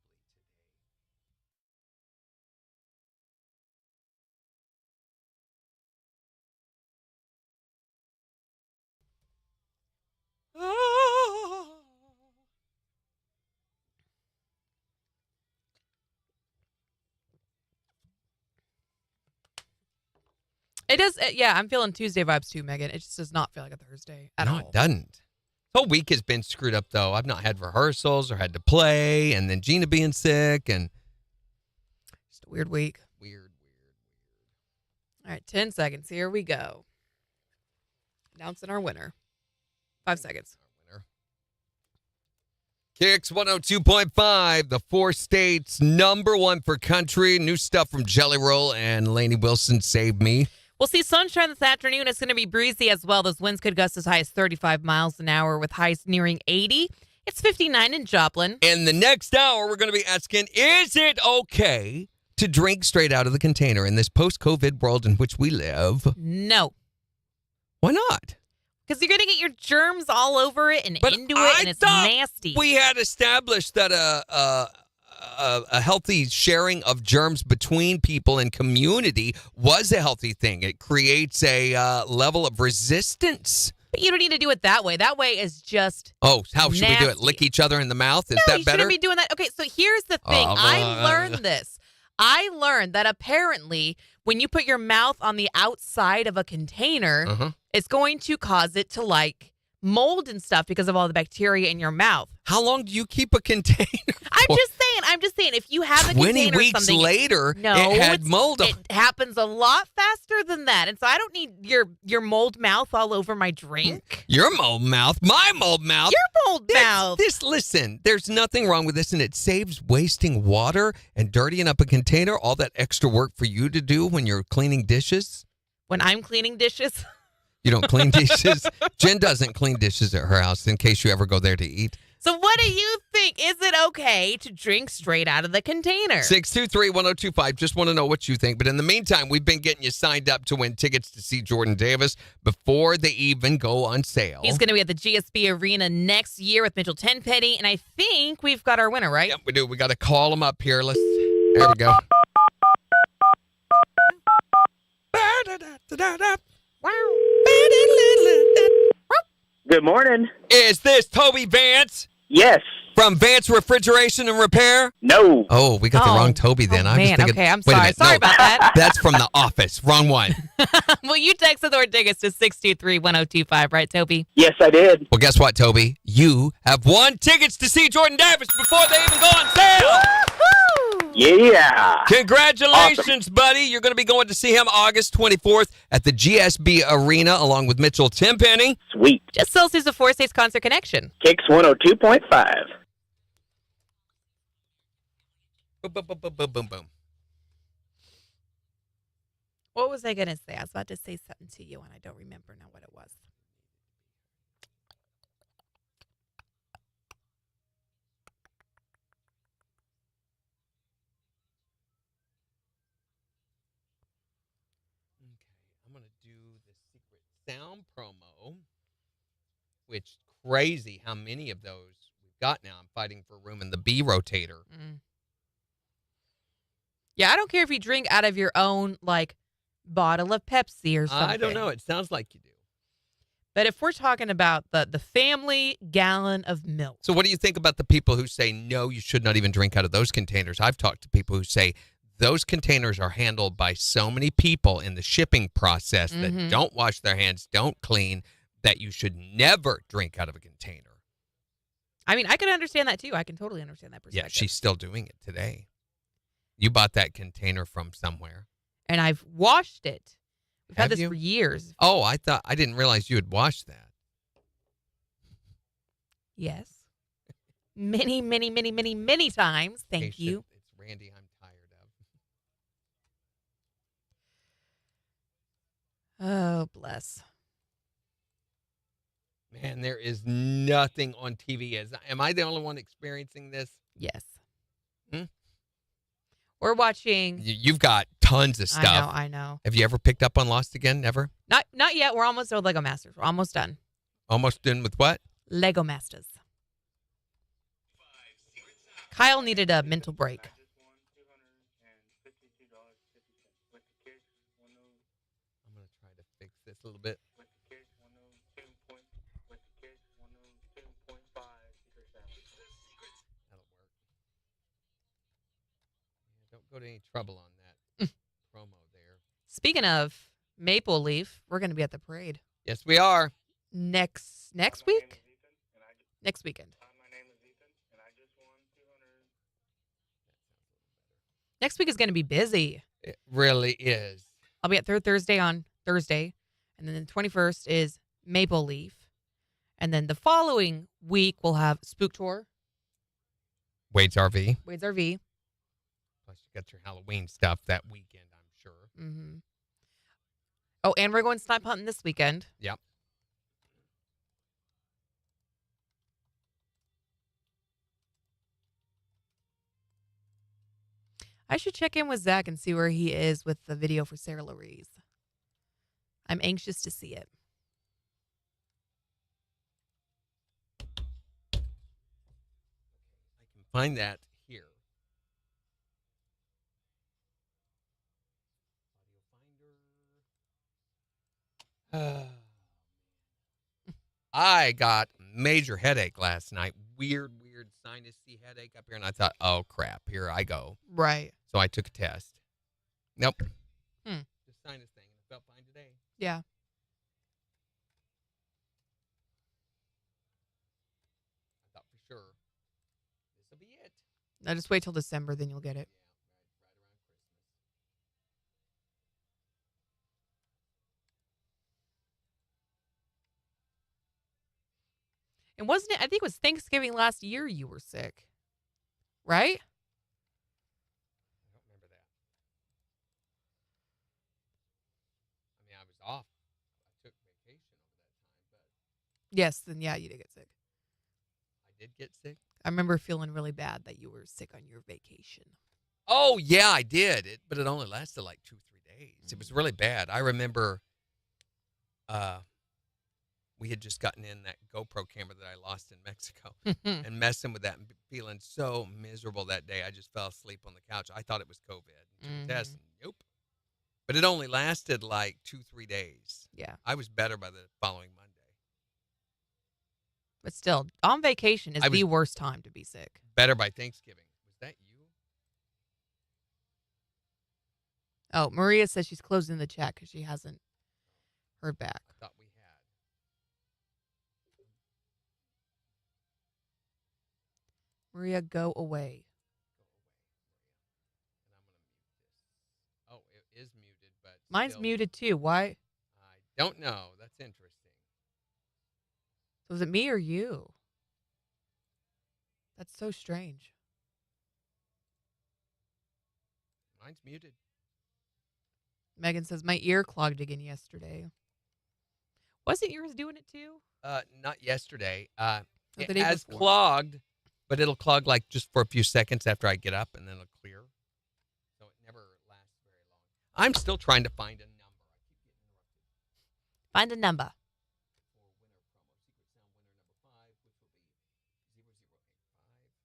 It does, yeah, I'm feeling Tuesday vibes too, Megan. It just does not feel like a Thursday at all. No, it doesn't. The whole week has been screwed up, though. I've not had rehearsals or had to play, and then Gina being sick, and Just a weird week. weird. All right, 10 seconds. Here we go. Announcing our winner. 5 seconds. KIX 102.5, the 4 states, #1 for country. New stuff from Jelly Roll and Lainey Wilson, Save Me. We'll see sunshine this afternoon. It's going to be breezy as well. Those winds could gust as high as 35 miles an hour with highs nearing 80. It's 59 in Joplin. In the next hour, we're going to be asking, is it okay to drink straight out of the container in this post-COVID world in which we live? No. Why not? Because you're going to get your germs all over it and into it, and it's nasty. We had established that a healthy sharing of germs between people and community was a healthy thing. It creates a level of resistance. But you don't need to do it that way. That way is just Oh, how should we do it? nasty. Lick each other in the mouth? Is No, that you better? shouldn't be doing that. Okay, so here's the thing. I learned this. I learned that apparently when you put your mouth on the outside of a container, it's going to cause it to like mold and stuff because of all the bacteria in your mouth. How long do you keep a container? I'm just saying, if you have a 20 container or weeks something, later, no, it had mold on It happens a lot faster than that, and so I don't need your mold mouth all over my drink. Your mold mouth, my mold mouth. Your mold mouth. Listen, there's nothing wrong with this, and it saves wasting water and dirtying up a container, all that extra work for you to do when you're cleaning dishes. When I'm cleaning dishes. You don't clean dishes? Jen doesn't clean dishes at her house in case you ever go there to eat. So what do you think? Is it okay to drink straight out of the container? 623-1025. Just want to know what you think. But in the meantime, we've been getting you signed up to win tickets to see Jordan Davis before they even go on sale. He's going to be at the GSB Arena next year with Mitchell Tenpenny, and I think we've got our winner, right? Yep, we do. We got to call him up here. There we go. Wow. Good morning. Is this Toby Vance? Yes. From Vance Refrigeration and Repair? No. Oh, we got the wrong Toby then. I was Man, thinking, okay, I'm wait a sorry. minute, Sorry no, about that. That's from The Office. Wrong one. Well, you texted or tickets to 623-1025, right, Toby? Yes, I did. Well, guess what, Toby? You have won tickets to see Jordan Davis before they even go on sale. Yeah. Congratulations, buddy. You're going to be going to see him August 24th at the GSB Arena along with Mitchell Tenpenny. Sweet. Just Celsius of 4 States Concert Connection. KIX 102.5. Boom, boom, boom, boom, boom, boom, boom. What was I going to say? I was about to say something to you, and I don't remember now what it was. I'm going to do the secret sound promo, which crazy how many of those we've got now. I'm fighting for room in the B rotator. Yeah, I don't care if you drink out of your own, like, bottle of Pepsi or something. I don't know. It sounds like you do. But if we're talking about the family gallon of milk. So what do you think about the people who say, no, you should not even drink out of those containers? I've talked to people who say those containers are handled by so many people in the shipping process that don't wash their hands, don't clean, that you should never drink out of a container. I mean, I can understand that, too. I can totally understand that perspective. Yeah, she's still doing it today. You bought that container from somewhere. And I've washed it. We've Have had this you? for years. Oh, I didn't realize you had washed that. Yes. Many, many, many, many, many times. Thank you. It's Randy I'm tired of. Oh, bless. Man, there is nothing on TV. Am I the only one experiencing this? Yes. Hmm? We're watching. You've got tons of stuff. I know. Have you ever picked up on Lost again? Never? Not yet. We're almost done with Lego Masters. We're almost done. Almost done with what? Lego Masters. Kyle needed a mental break. I'm going to try to fix this a little bit. That'll work. Yeah, don't go to any trouble on that promo there. Speaking of Maple Leaf, we're going to be at the parade Yes, we are. next week. Next weekend. Next week is going to be busy. It really is. I'll be at Third Thursday on Thursday, and then the 21st is Maple Leaf, and then the following week we'll have Spook Tour, Wade's RV. Wade's RV. Plus, you got your Halloween stuff that weekend, I'm sure. Mm-hmm. Oh, and we're going snipe hunting this weekend. Yep. I should check in with Zach and see where he is with the video for Sarah Louise. I'm anxious to see it. I can find that here. I got major headache last night. Weird sinusy headache up here. And I thought, oh, crap. Here I go. Right. So I took a test. Nope. Just sinus thing. I felt fine today. Yeah. I thought for sure this will be it. Now just wait till December, then you'll get it. And wasn't it, I think it was Thanksgiving last year you were sick, right? I don't remember that. I mean, I was off. I took vacation over that time, but Yes, then yeah, you did get sick. I did get sick. I remember feeling really bad that you were sick on your vacation. Oh, yeah, I did. But it only lasted like 2-3 days. It was really bad. I remember we had just gotten in that GoPro camera that I lost in Mexico and messing with that and feeling so miserable that day. I just fell asleep on the couch. I thought it was COVID. Took a test, and nope. But it only lasted like 2-3 days. Yeah. I was better by the following Monday. But still, on vacation is the worst time to be sick. Better by Thanksgiving. Was that you? Oh, Maria says she's closing the chat because she hasn't heard back. I thought we had. Maria, go away. And I'm going to mute this. Oh, it is muted, but Mine's still, muted too. Why? I don't know. That's interesting. So is it me or you? That's so strange. Mine's muted. Megan says, my ear clogged again yesterday. Wasn't yours doing it too? Not yesterday. the It day has before. clogged, but it'll clog like just for a few seconds after I get up, and then it'll clear. So it never lasts very long. I'm still trying to find a number. I keep getting interrupted. Find a number. For winner promo, Secret Sound winner number 5, which will be 0085.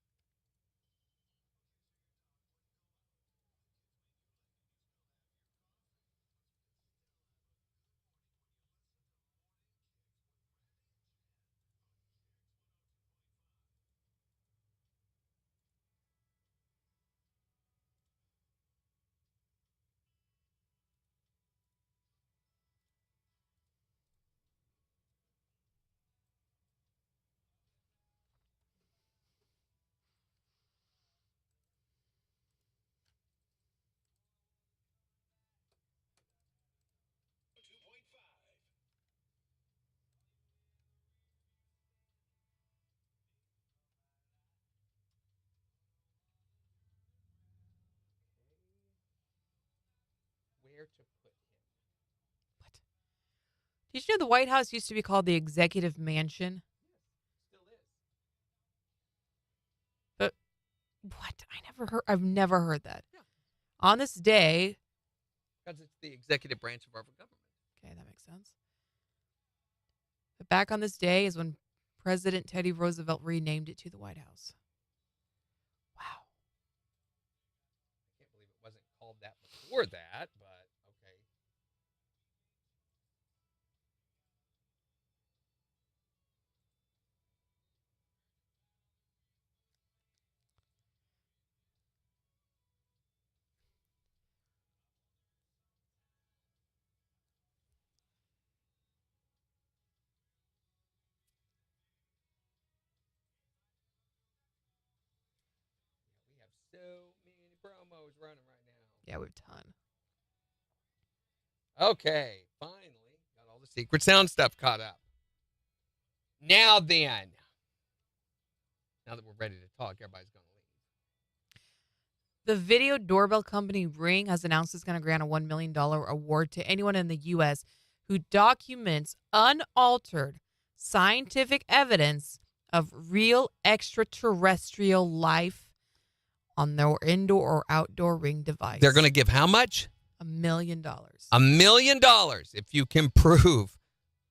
Where to put him? What? Did you know the White House used to be called the Executive Mansion? But what? I've never heard that. Yeah. On this day. Because it's the executive branch of our government. Okay, that makes sense. But back on this day is when President Teddy Roosevelt renamed it to the White House. Wow. I can't believe it wasn't called that before that, but okay. We have so many promos running right now. Yeah, we have a ton. Okay, finally got all the secret sound stuff caught up. Now then, now that we're ready to talk, everybody's going to leave. The video doorbell company Ring has announced it's going to grant a $1 million award to anyone in the U.S. who documents unaltered scientific evidence of real extraterrestrial life on their indoor or outdoor Ring device. They're going to give how much? $1 million. $1 million if you can prove.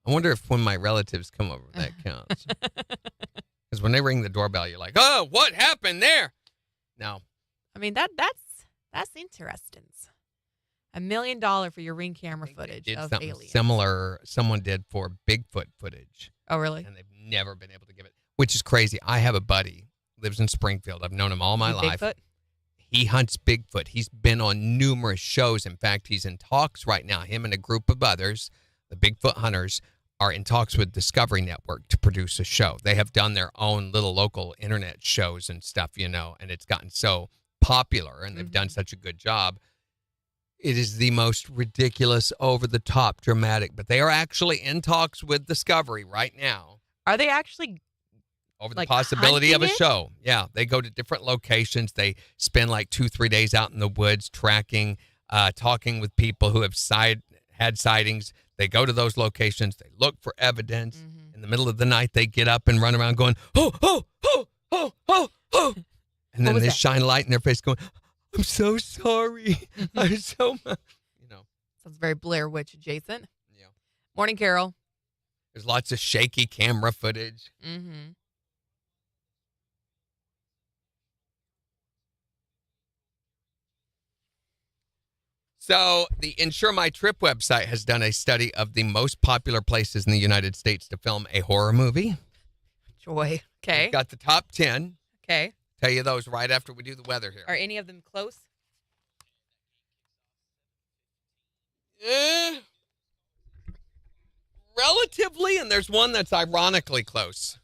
I wonder if when my relatives come over, that counts. Because when they ring the doorbell, you're like, oh, what happened there? No. I mean, that's interesting. $1 million for your Ring camera footage Did of something aliens. similar someone did for Bigfoot footage. Oh, really? And they've never been able to give it, which is crazy. I have a buddy, lives in Springfield. I've known him all my life. Bigfoot? He hunts Bigfoot. He's been on numerous shows. In fact, he's in talks right now. Him and a group of others, the Bigfoot hunters, are in talks with Discovery Network to produce a show. They have done their own little local internet shows and stuff, and it's gotten so popular, and they've done such a good job. It is the most ridiculous, over-the-top, dramatic, but they are actually in talks with Discovery right now. Are they actually Over the possibility of a show. Yeah, they go to different locations. They spend like 2-3 days out in the woods tracking, talking with people who have had sightings. They go to those locations. They look for evidence. In the middle of the night, they get up and run around going, oh, oh, oh, oh, oh, oh. And then they shine a light in their face going, I'm so sorry. I'm so, Sounds very Blair Witch adjacent. Yeah. Morning, Carol. There's lots of shaky camera footage. Mm-hmm. So the Insure My Trip website has done a study of the most popular places in the United States to film a horror movie. Joy. Okay. We've got the top 10. Okay. Tell you those right after we do the weather here. Are any of them close? Relatively, and there's one that's ironically close.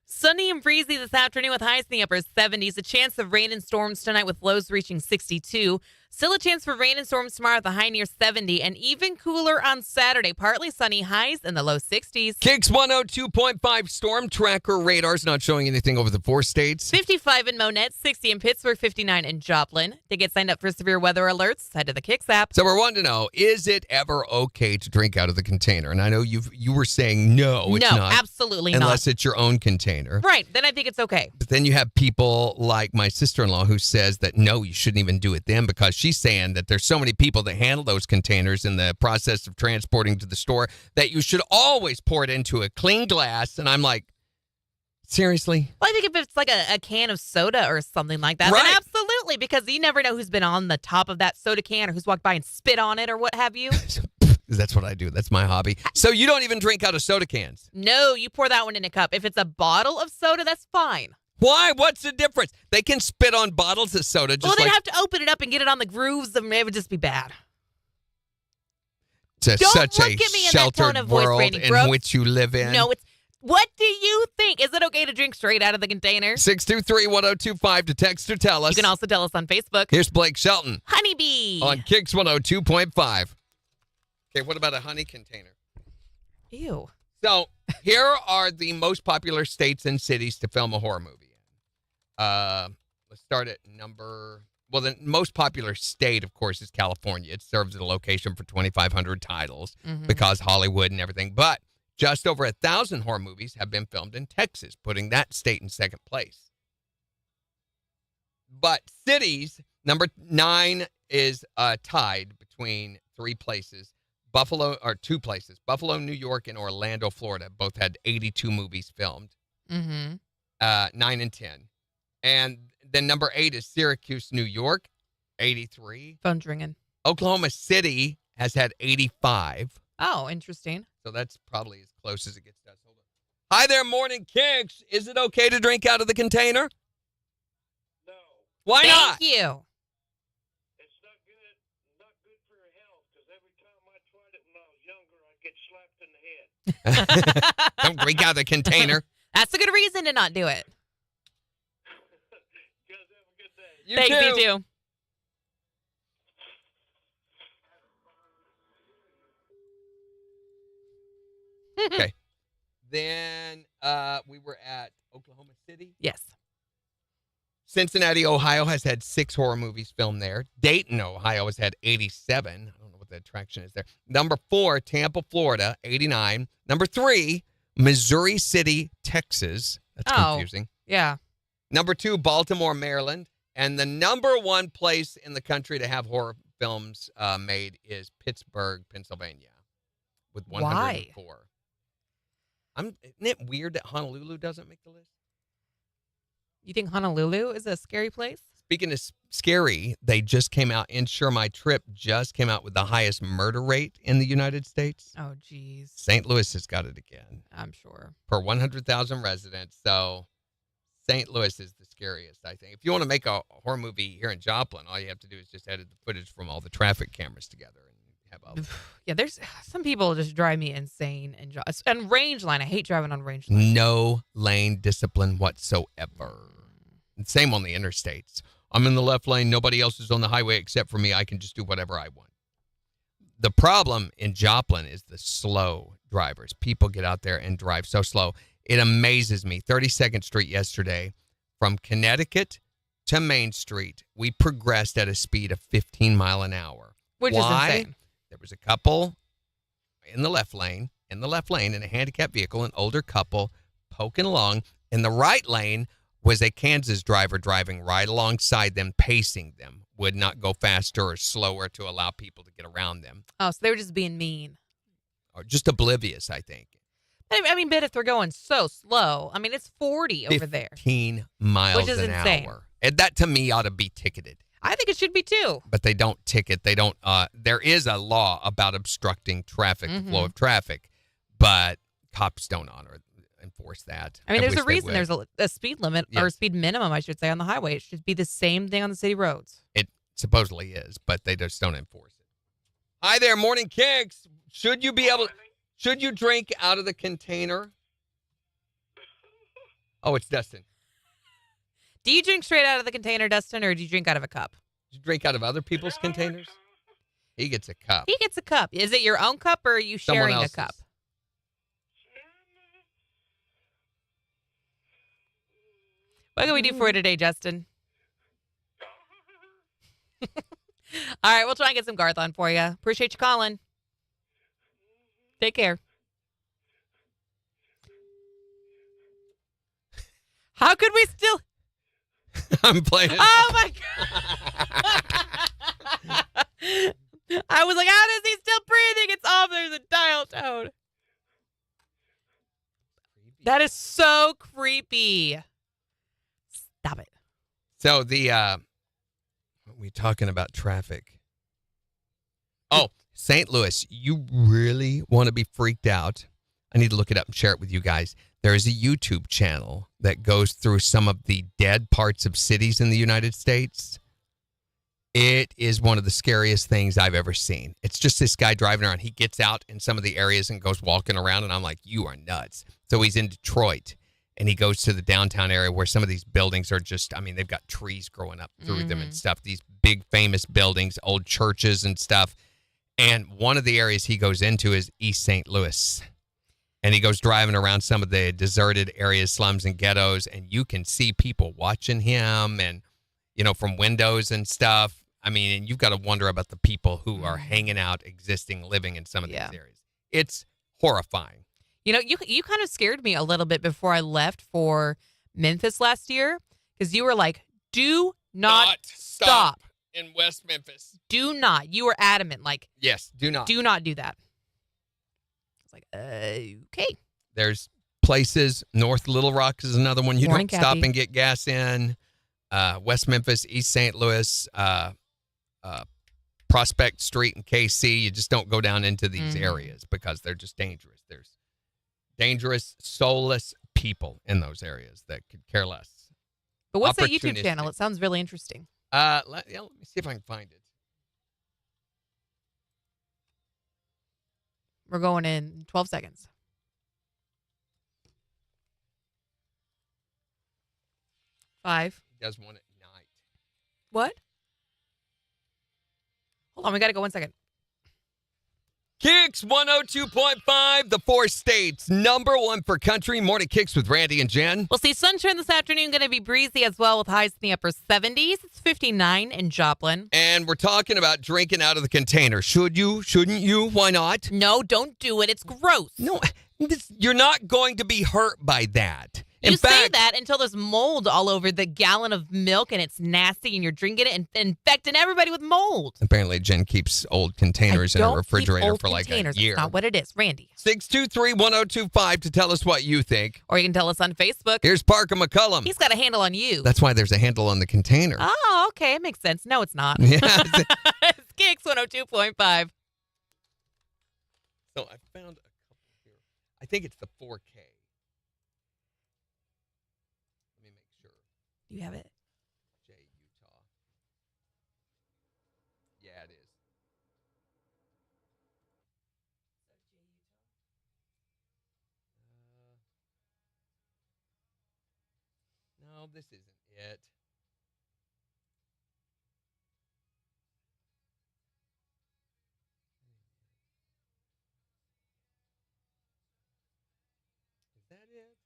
Sunny and breezy this afternoon with highs in the upper 70s. A chance of rain and storms tonight with lows reaching 62. Still a chance for rain and storms tomorrow with a high near 70. And even cooler on Saturday. Partly sunny, highs in the low 60s. KIX 102.5 storm tracker radar's not showing anything over the 4 states. 55 in Monette, 60 in Pittsburgh, 59 in Joplin. To get signed up for severe weather alerts, head to the KIX app. So we're wanting to know, is it ever okay to drink out of the container? And I know you were saying no, it's no, not. Absolutely not. Unless it's your own container. Right, then I think it's okay. But then you have people like my sister-in-law who says that no, you shouldn't even do it then because she's saying that there's so many people that handle those containers in the process of transporting to the store that you should always pour it into a clean glass. And I'm like, seriously? Well, I think if it's like a can of soda or something like that, Right. then absolutely, because you never know who's been on the top of that soda can or who's walked by and spit on it or what have you. That's what I do. That's my hobby. So you don't even drink out of soda cans? No, you pour that one in a cup. If it's a bottle of soda, that's fine. Why? What's the difference? They can spit on bottles of soda just Well, they'd like... have to open it up and get it on the grooves, and it would just be bad. It's Don't such look a at me in that sheltered tone of voice, world Randy in Brooks. which you live in. No, it's... What do you think? Is it okay to drink straight out of the container? 623-1025 to text or tell us. You can also tell us on Facebook. Here's Blake Shelton Honeybee. on KIX 102.5. Okay, what about a honey container? Ew. So here are the most popular states and cities to film a horror movie in. Let's start at number Well, the most popular state, of course, is California. It serves as a location for 2,500 titles because Hollywood and everything. But just over 1,000 horror movies have been filmed in Texas, putting that state in second place. But cities, number 9 is tied between two places. Buffalo, New York and Orlando, Florida, both had 82 movies filmed. 9 and 10. And then number 8 is Syracuse, New York, 83. Phone's ringing. Oklahoma City has had 85. Oh, interesting. So that's probably as close as it gets to us. Hold on. Hi there, Morning Kicks. Is it okay to drink out of the container? No. Why not? Thank you. It's not good for your health, because every time I tried it when I was younger, I'd get slapped in the head. Don't drink out of the container. That's a good reason to not do it. You guys have a good day. You Thanks, too. you too. Okay. Then we were at Oklahoma City. Yes. Cincinnati, Ohio has had 6 horror movies filmed there. Dayton, Ohio has had 87. I don't know what the attraction is there. Number 4, Tampa, Florida, 89. Number 3, Missouri City, Texas. That's confusing. Yeah. Number 2, Baltimore, Maryland. And the number 1 place in the country to have horror films made is Pittsburgh, Pennsylvania, with 104. Isn't it weird that Honolulu doesn't make the list? You think Honolulu is a scary place? Speaking of scary, they just came out, Insure My Trip just came out with the highest murder rate in the United States. Oh, geez. St. Louis has got it again. I'm sure. Per 100,000 residents. So St. Louis is the scariest, I think. If you want to make a horror movie here in Joplin, all you have to do is just edit the footage from all the traffic cameras together. Yeah, there's some people just drive me insane. And range line, I hate driving on range line. No lane discipline whatsoever. And same on the interstates. I'm in the left lane. Nobody else is on the highway except for me. I can just do whatever I want. The problem in Joplin is the slow drivers. People get out there and drive so slow. It amazes me. 32nd Street yesterday, from Connecticut to Main Street, we progressed at a speed of 15 mile an hour. Which is insane. There was a couple in the left lane in a handicapped vehicle, an older couple poking along. In the right lane was a Kansas driver driving right alongside them, pacing them, would not go faster or slower to allow people to get around them. Oh, so they were just being mean. Or just oblivious, I think. I mean, but if they're going so slow, I mean, it's 40 over there. 15 miles Which is an insane. hour. And that, to me, ought to be ticketed. I think it should be too. But they don't ticket. They don't. There is a law about obstructing traffic, the flow of traffic, but cops don't enforce that. I mean, there's a reason would. there's a speed limit or speed minimum, I should say, on the highway. It should be the same thing on the city roads. It supposedly is, but they just don't enforce it. Hi there, Morning Kicks. Should you drink out of the container? Oh, it's Dustin. Do you drink straight out of the container, Dustin, or do you drink out of a cup? Do you drink out of other people's containers? He gets a cup. He gets a cup. Is it your own cup, or are you Someone sharing a else's. cup? What can we do for you today, Justin? All right, we'll try and get some Garth on for you. Appreciate you calling. Take care. How could we still... I'm playing it. Oh, my God. I was like, how is he still breathing? It's off. There's a dial tone. That is so creepy. Stop it. So we're talking about traffic. Oh, St. Louis, you really want to be freaked out? I need to look it up and share it with you guys. There is a YouTube channel that goes through some of the dead parts of cities in the United States. It is one of the scariest things I've ever seen. It's just this guy driving around. He gets out in some of the areas and goes walking around, and I'm like, you are nuts. So he's in Detroit, and he goes to the downtown area where some of these buildings are just, I mean, they've got trees growing up through them and stuff. These big famous buildings, old churches and stuff. And one of the areas he goes into is East St. Louis. And he goes driving around some of the deserted areas, slums and ghettos, and you can see people watching him. And from windows and stuff. I mean, and you've got to wonder about the people who are hanging out, living in some of these areas. It's horrifying. You kind of scared me a little bit before I left for Memphis last year because you were like, do not stop in West Memphis. Do not. You were adamant. Like, yes, do not. Do not do that. It's like, okay. There's places. North Little Rock is another one you Morning, don't stop Kathy. and get gas in. West Memphis, East St. Louis, Prospect Street and KC. You just don't go down into these areas because they're just dangerous. There's dangerous, soulless people in those areas that could care less. But what's that YouTube channel? It sounds really interesting. Let me see if I can find it. We're going in 12 seconds. 5. He does one at night. What? Hold on, we got to go 1 second. KIX 102.5, the 4 states, #1 for country. Morning KIX with Randy and Jen. We'll see sunshine this afternoon, going to be breezy as well with highs in the upper 70s. It's 59 in Joplin. And we're talking about drinking out of the container. Should you? Shouldn't you? Why not? No, don't do it. It's gross. No, you're not going to be hurt by that. You say that until there's mold all over the gallon of milk and it's nasty and you're drinking it and infecting everybody with mold. Apparently, Jen keeps old containers in her refrigerator for like a year. That's not what it is. Randy. 623-1025 to tell us what you think. Or you can tell us on Facebook. Here's Parker McCullum. He's got a handle on you. That's why there's a handle on the container. Oh, okay. It makes sense. No, it's not. Yeah. It's KIX 102.5. So I found a couple here. I think it's the 4K. You have it? J, Utah. Yeah, it is. No, this isn't it. Is that it?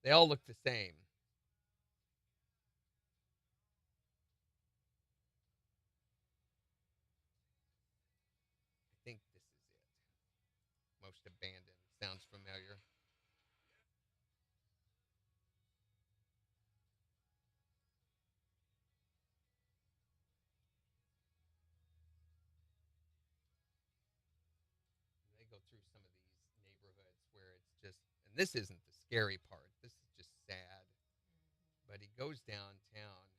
They all look the same. I think this is it. Most abandoned. Sounds familiar. They go through some of these neighborhoods where it's just, and this isn't the scary part. This is just sad. But he goes downtown.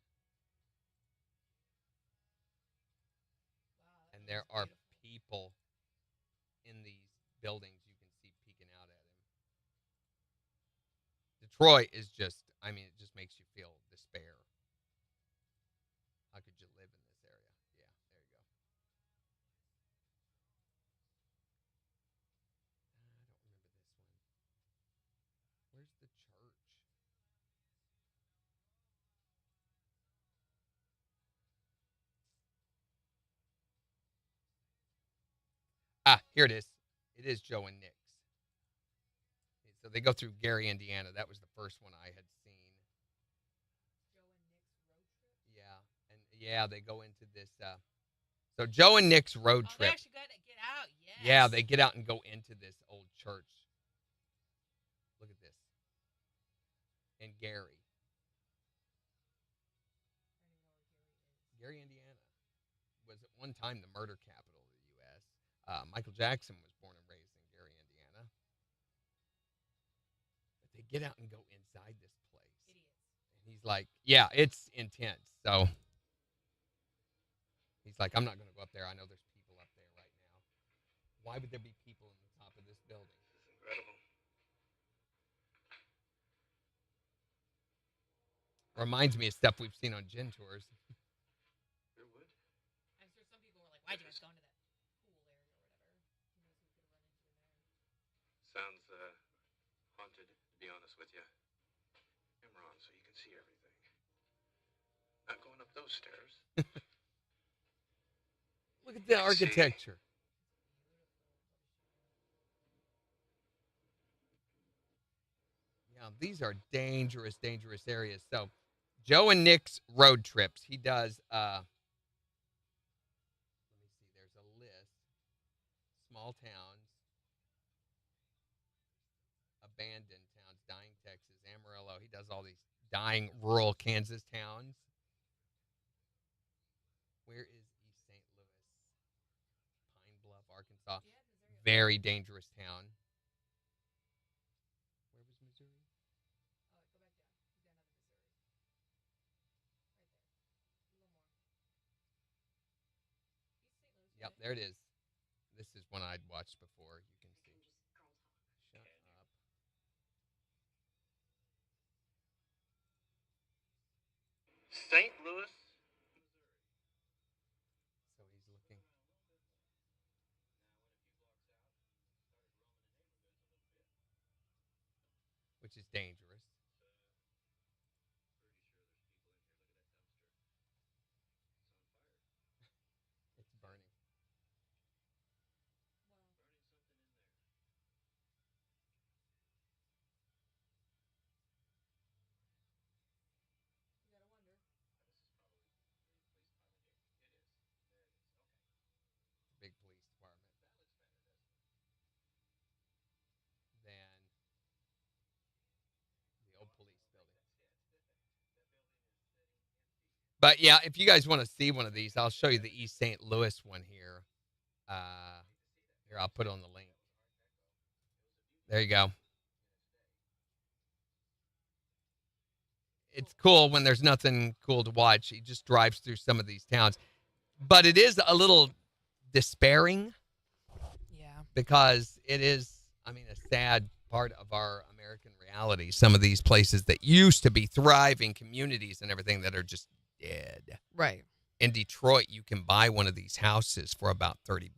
And there are people in these buildings you can see peeking out at him. Detroit is just, I mean, it just makes you feel despair. How could you live in this area? Yeah, there you go. I don't remember this one. Where's the church? Ah, here it is. It is Joe and Nick's. So they go through Gary, Indiana. That was the first one I had seen. Yeah, they go into this. So Joe and Nick's road trip. They actually got to get out, yes. Yeah, they get out and go into this old church. Look at this. And Gary. Gary, Indiana was at one time the murder capital of the U.S. Michael Jackson was born and raised in Gary, Indiana. But they get out and go inside this place. And he's like, yeah, it's intense. So he's like, I'm not going to go up there. I know there's people up there right now. Why would there be people in the top of this building? It's incredible. Reminds me of stuff we've seen on gin tours. It would. I'm sure some people were like, why'd you guys go into that pool area or whatever? Sounds haunted, to be honest with you. Camera on so you can see everything. Not going up those stairs. Look at the architecture. Yeah, these are dangerous, dangerous areas. So Joe and Nick's road trips. He does, let me see, there's a list. Small towns, abandoned towns, dying Texas, Amarillo. He does all these dying rural Kansas towns. Where is East St. Louis? Pine Bluff, Arkansas. Very dangerous town. Where was Missouri? Yep, there it is. This is one I'd watched before. You can see. Shut up. St. Louis. So he's looking. Which is dangerous. It's burning. Big police department. Than the old police building. But yeah, if you guys want to see one of these, I'll show you the East St. Louis one here. Here, I'll put it on the link. There you go. It's cool when there's nothing cool to watch. He just drives through some of these towns. But it is a little despairing. Yeah. Because it is, I mean, a sad part of our American reality. Some of these places that used to be thriving communities and everything that are just dead. Right. In Detroit, you can buy one of these houses for about $30.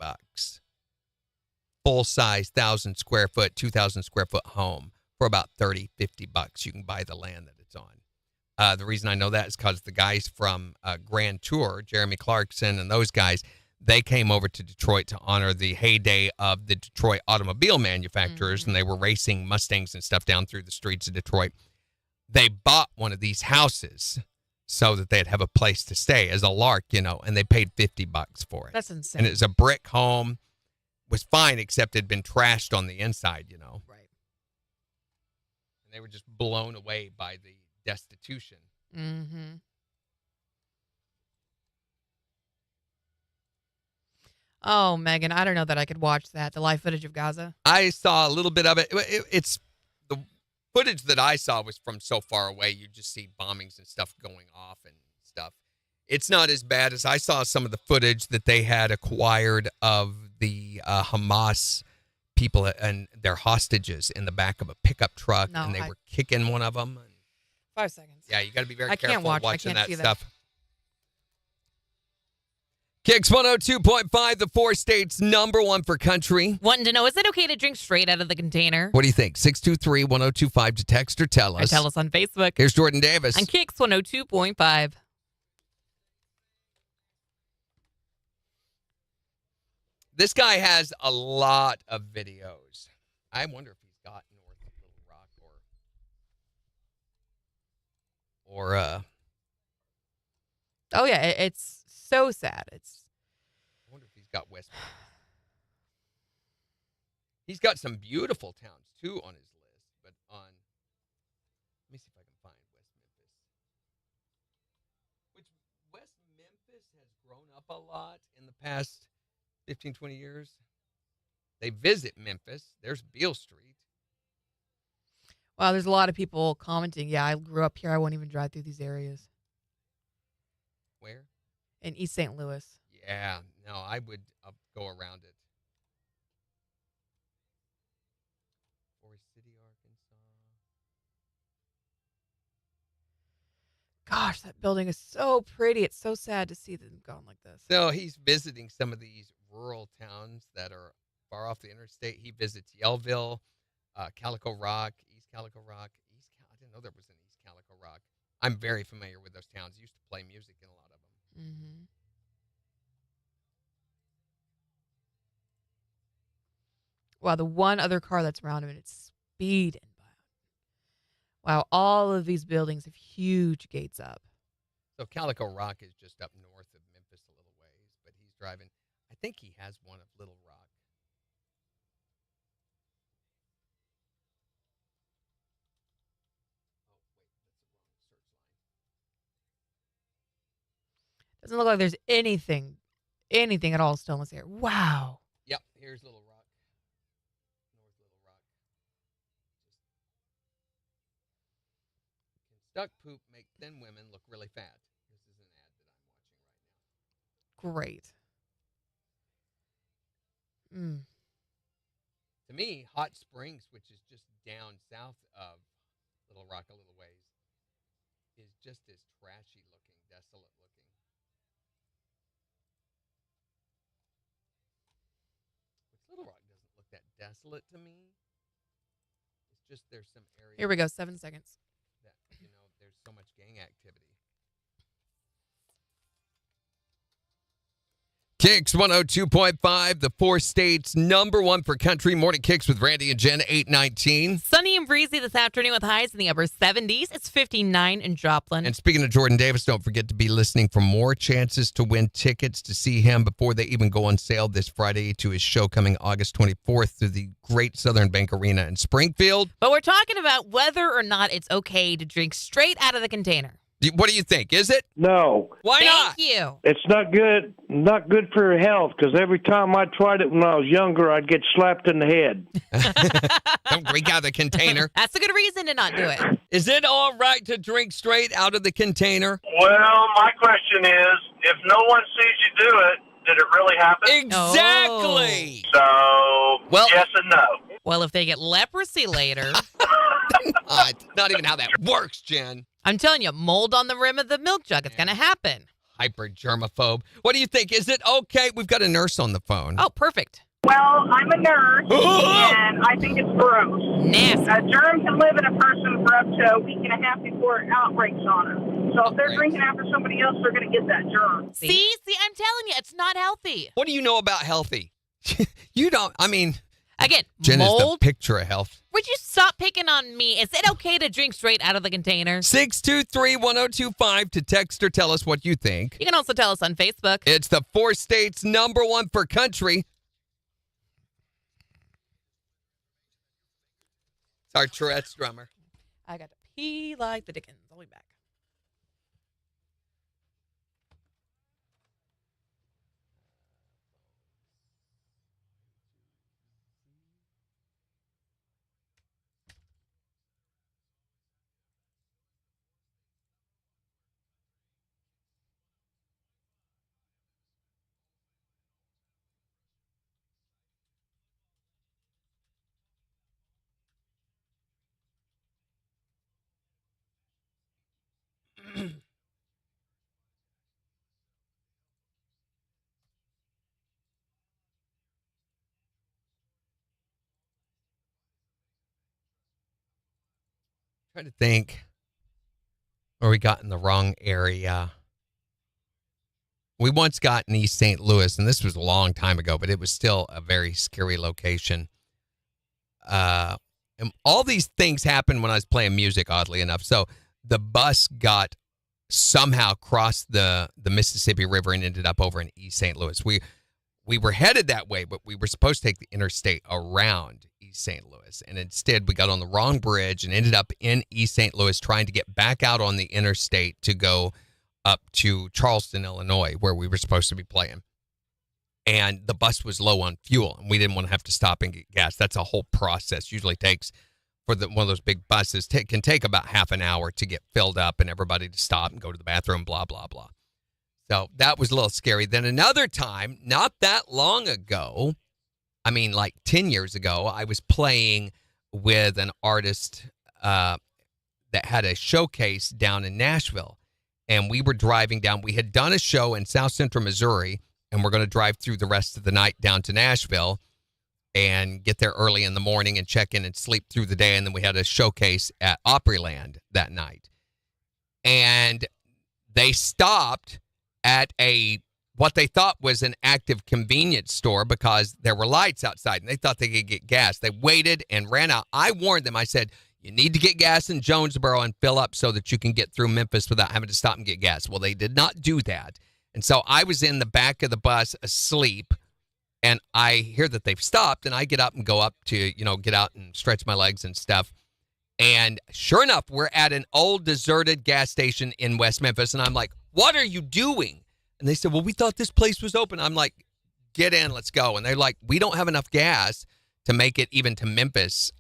Full size, 1,000 square foot, 2,000 square foot home for about $30, $50. You can buy the land that it's on. The reason I know that is because the guys from Grand Tour, Jeremy Clarkson and those guys, they came over to Detroit to honor the heyday of the Detroit automobile manufacturers, and they were racing Mustangs and stuff down through the streets of Detroit. They bought one of these houses so that they'd have a place to stay as a lark, you know, and they paid $50 for it. That's insane. And it was a brick home. Was fine, except it had been trashed on the inside, you know. Right. And they were just blown away by the destitution. Mm-hmm. Oh, Megan, I don't know that I could watch that. The live footage of Gaza. I saw a little bit of it. It's the footage that I saw was from so far away. You just see bombings and stuff going off and stuff. It's not as bad as I saw some of the footage that they had acquired of the Hamas people and their hostages in the back of a pickup truck, and they were kicking one of them. 5 seconds. Yeah, you got to be very I careful can't watch. watching I can't that see stuff. KIX 102.5, the 4 states #1 for country. Wanting to know, is it okay to drink straight out of the container? What do you think? 623-1025 to text or tell us. Or tell us on Facebook. Here's Jordan Davis. On KIX 102.5. This guy has a lot of videos. I wonder if he's got North of Little Rock or Oh, yeah. It's so sad. I wonder if he's got West Memphis. He's got some beautiful towns, too, on his list. But let me see if I can find West Memphis. Which West Memphis has grown up a lot in the past 15, 20 years. They visit Memphis. There's Beale Street. Wow, there's a lot of people commenting. Yeah, I grew up here. I won't even drive through these areas. Where? In East St. Louis. Yeah, no, I would go around it. Forest City, Arkansas. Gosh, that building is so pretty. It's so sad to see them going like this. So he's visiting some of these rural towns that are far off the interstate. He visits Yellville, Calico Rock, East Calico Rock. I didn't know there was an East Calico Rock. I'm very familiar with those towns. I used to play music in a lot of them. Mm-hmm. Wow, the one other car that's around him, and it's speeding by. Wow, all of these buildings have huge gates up. So Calico Rock is just up north of Memphis a little ways, but he's driving. I think he has one of Little Rock. Doesn't look like there's anything at all still in this area. Wow. Yep, here's Little Rock. North Little Rock. Can stuck poop make thin women look really fat? This is an ad that I'm watching right now. Great. To me, Hot Springs, which is just down south of Little Rock a little ways, is just as trashy looking, desolate looking. Which Little Rock doesn't look that desolate to me. It's just there's some areas. Here we go, 7 seconds. That, there's so much gang activity. KIX 102.5, the 4 states #1 for country. Morning KIX with Randy and Jen, 8:19. Sunny and breezy this afternoon with highs in the upper 70s. It's 59 in Joplin. And speaking of Jordan Davis, don't forget to be listening for more chances to win tickets to see him before they even go on sale this Friday to his show coming August 24th through the Great Southern Bank Arena in Springfield. But we're talking about whether or not it's okay to drink straight out of the container. What do you think? Is it? No. Why not? Thank you. It's not good for your health, because every time I tried it when I was younger, I'd get slapped in the head. Don't drink out of the container. That's a good reason to not do it. Is it all right to drink straight out of the container? Well, my question is, if no one sees you do it, did it really happen? Exactly. So, yes and no. Well, if they get leprosy later. Not even how that works, Jen. I'm telling you, mold on the rim of the milk jug. It's going to happen. Hyper germaphobe. What do you think? Is it okay? We've got a nurse on the phone. Oh, perfect. Well, I'm a nurse, and I think it's gross. Nasty. A germ can live in a person for up to a week and a half before it outbreaks on them. So if they're drinking after somebody else, they're going to get that germ. See, I'm telling you, it's not healthy. What do you know about healthy? You don't, Again, Jen mold. is the picture of health. Would you stop picking on me? Is it okay to drink straight out of the container? 623-1025 to text or tell us what you think. You can also tell us on Facebook. It's the 4 states #1 for country. It's our Tourette's drummer. I got to pee like the Dickens. I'll be back. Trying to think where we got in the wrong area. We once got in East St. Louis, and this was a long time ago, but it was still a very scary location. And all these things happened when I was playing music, oddly enough. So the bus got somehow crossed the Mississippi River and ended up over in East St. Louis. We were headed that way, but we were supposed to take the interstate around East St. Louis. And instead, we got on the wrong bridge and ended up in East St. Louis trying to get back out on the interstate to go up to Charleston, Illinois, where we were supposed to be playing. And the bus was low on fuel, and we didn't want to have to stop and get gas. That's a whole process. Usually takes, for one of those big buses, can take about half an hour to get filled up and everybody to stop and go to the bathroom, blah, blah, blah. So that was a little scary. Then another time, not that long ago, like 10 years ago, I was playing with an artist that had a showcase down in Nashville. And we were driving down. We had done a show in South Central Missouri, and we're going to drive through the rest of the night down to Nashville and get there early in the morning and check in and sleep through the day. And then we had a showcase at Opryland that night. And they stopped at what they thought was an active convenience store because there were lights outside and they thought they could get gas. They waited and ran out. I warned them. I said, you need to get gas in Jonesboro and fill up so that you can get through Memphis without having to stop and get gas. Well, they did not do that. And so I was in the back of the bus asleep, and I hear that they've stopped, and I get up and go up to, get out and stretch my legs and stuff. And sure enough, we're at an old deserted gas station in West Memphis, and I'm like, what are you doing? And they said, well, we thought this place was open. I'm like, get in, let's go. And they're like, we don't have enough gas to make it even to Memphis.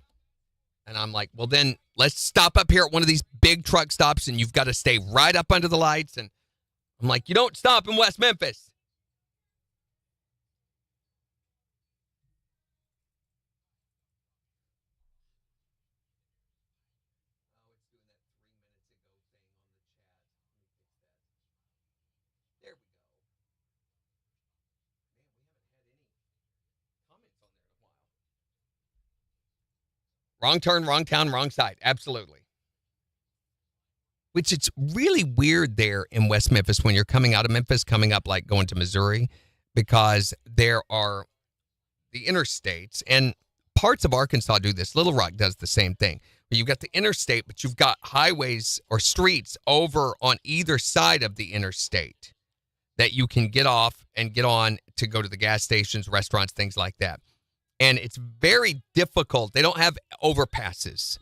And I'm like, well, then let's stop up here at one of these big truck stops, and you've got to stay right up under the lights. And I'm like, you don't stop in West Memphis. There we go. Man, we haven't had any comments on there in a while. Wrong turn, wrong town, wrong side. Absolutely. Which it's really weird there in West Memphis when you're coming out of Memphis, coming up like going to Missouri, because there are the interstates, and parts of Arkansas do this. Little Rock does the same thing. You've got the interstate, but you've got highways or streets over on either side of the interstate that you can get off and get on to go to the gas stations, restaurants, things like that. And it's very difficult. They don't have overpasses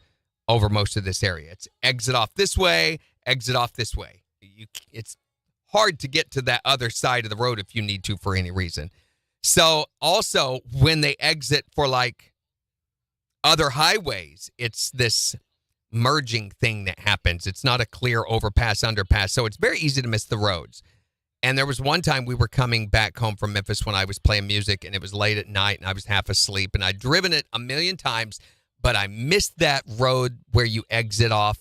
over most of this area. It's exit off this way, exit off this way. It's hard to get to that other side of the road if you need to for any reason. So also when they exit for like other highways, it's this merging thing that happens. It's not a clear overpass, underpass. So it's very easy to miss the roads. And there was one time we were coming back home from Memphis when I was playing music, and it was late at night and I was half asleep, and I'd driven it a million times, but I missed that road where you exit off.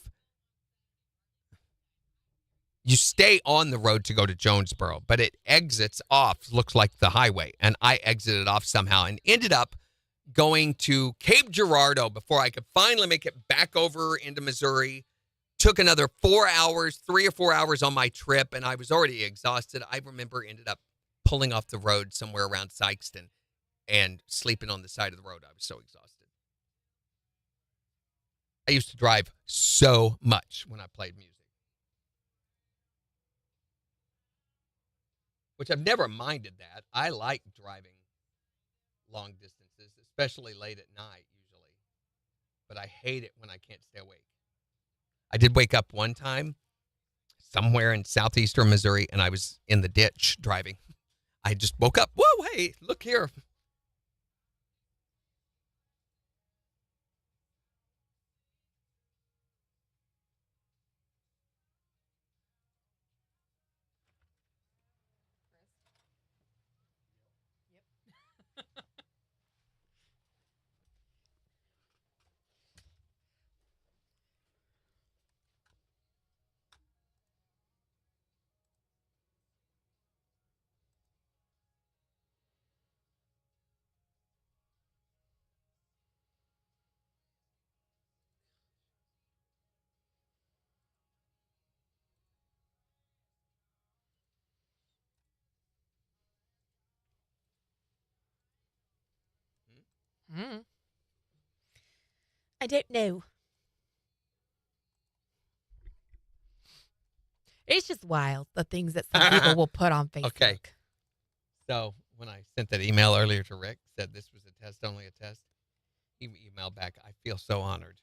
You stay on the road to go to Jonesboro, but it exits off, looks like the highway. And I exited off somehow and ended up going to Cape Girardeau before I could finally make it back over into Missouri. Took another 3 or 4 hours on my trip, and I was already exhausted. I remember ended up pulling off the road somewhere around Sykeston and sleeping on the side of the road. I was so exhausted. I used to drive so much when I played music, which I've never minded that. I like driving long distances, especially late at night usually, but I hate it when I can't stay awake. I did wake up one time somewhere in southeastern Missouri, and I was in the ditch driving. I just woke up. Whoa, hey, look here. I don't know. It's just wild, the things that some people will put on Facebook. Okay. So when I sent that email earlier to Rick, said this was a test, only a test, he emailed back, I feel so honored.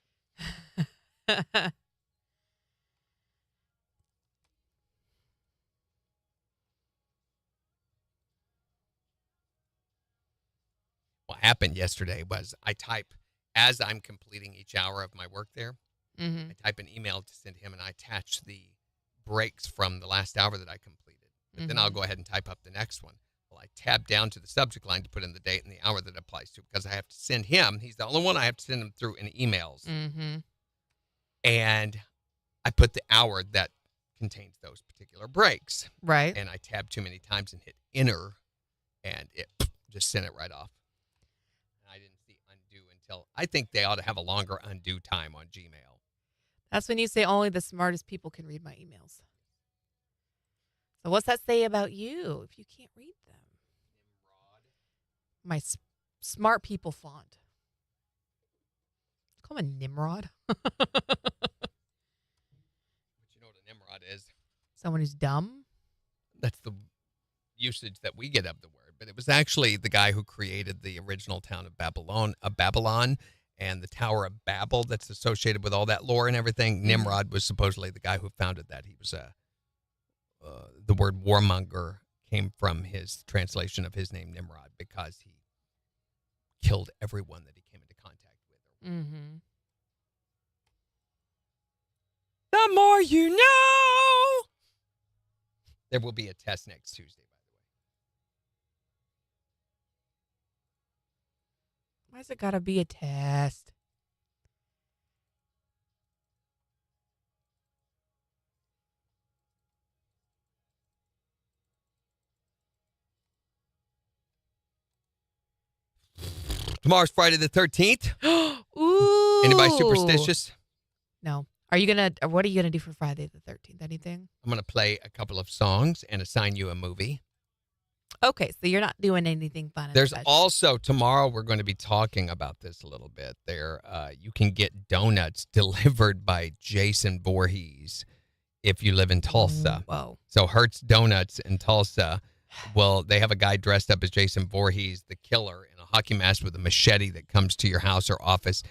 What happened yesterday was I type, as I'm completing each hour of my work there, I type an email to send him, and I attach the breaks from the last hour that I completed. But then I'll go ahead and type up the next one. Well, I tab down to the subject line to put in the date and the hour that it applies to, because I have to send him. He's the only one I have to send him through in emails. And I put the hour that contains those particular breaks. Right. And I tab too many times and hit enter, and it just sent it right off. And I didn't see undo until, I think they ought to have a longer undo time on Gmail. That's when you say only the smartest people can read my emails. So what's that say about you if you can't read them? My smart people font. It's call him a Nimrod? But you know what a Nimrod is? Someone who's dumb? That's the usage that we get of the word. But it was actually the guy who created the original town of Babylon, and the Tower of Babel that's associated with all that lore and everything. Mm-hmm. Nimrod was supposedly the guy who founded that. He was the word warmonger came from his translation of his name Nimrod because he killed everyone that he came into contact with. Mm-hmm. The more you know. There will be a test next Tuesday, by the way. Why's it gotta be a test? Tomorrow's Friday the 13th. Ooh. Anybody superstitious? No. What are you gonna do for Friday the 13th? Anything? I'm going to play a couple of songs and assign you a movie. Okay, so you're not doing anything fun. and There's special. also, tomorrow we're going to be talking about this a little bit. You can get donuts delivered by Jason Voorhees if you live in Tulsa. Whoa. So Hertz Donuts in Tulsa, well, they have a guy dressed up as Jason Voorhees, the killer, in a hockey mask with a machete that comes to your house or office.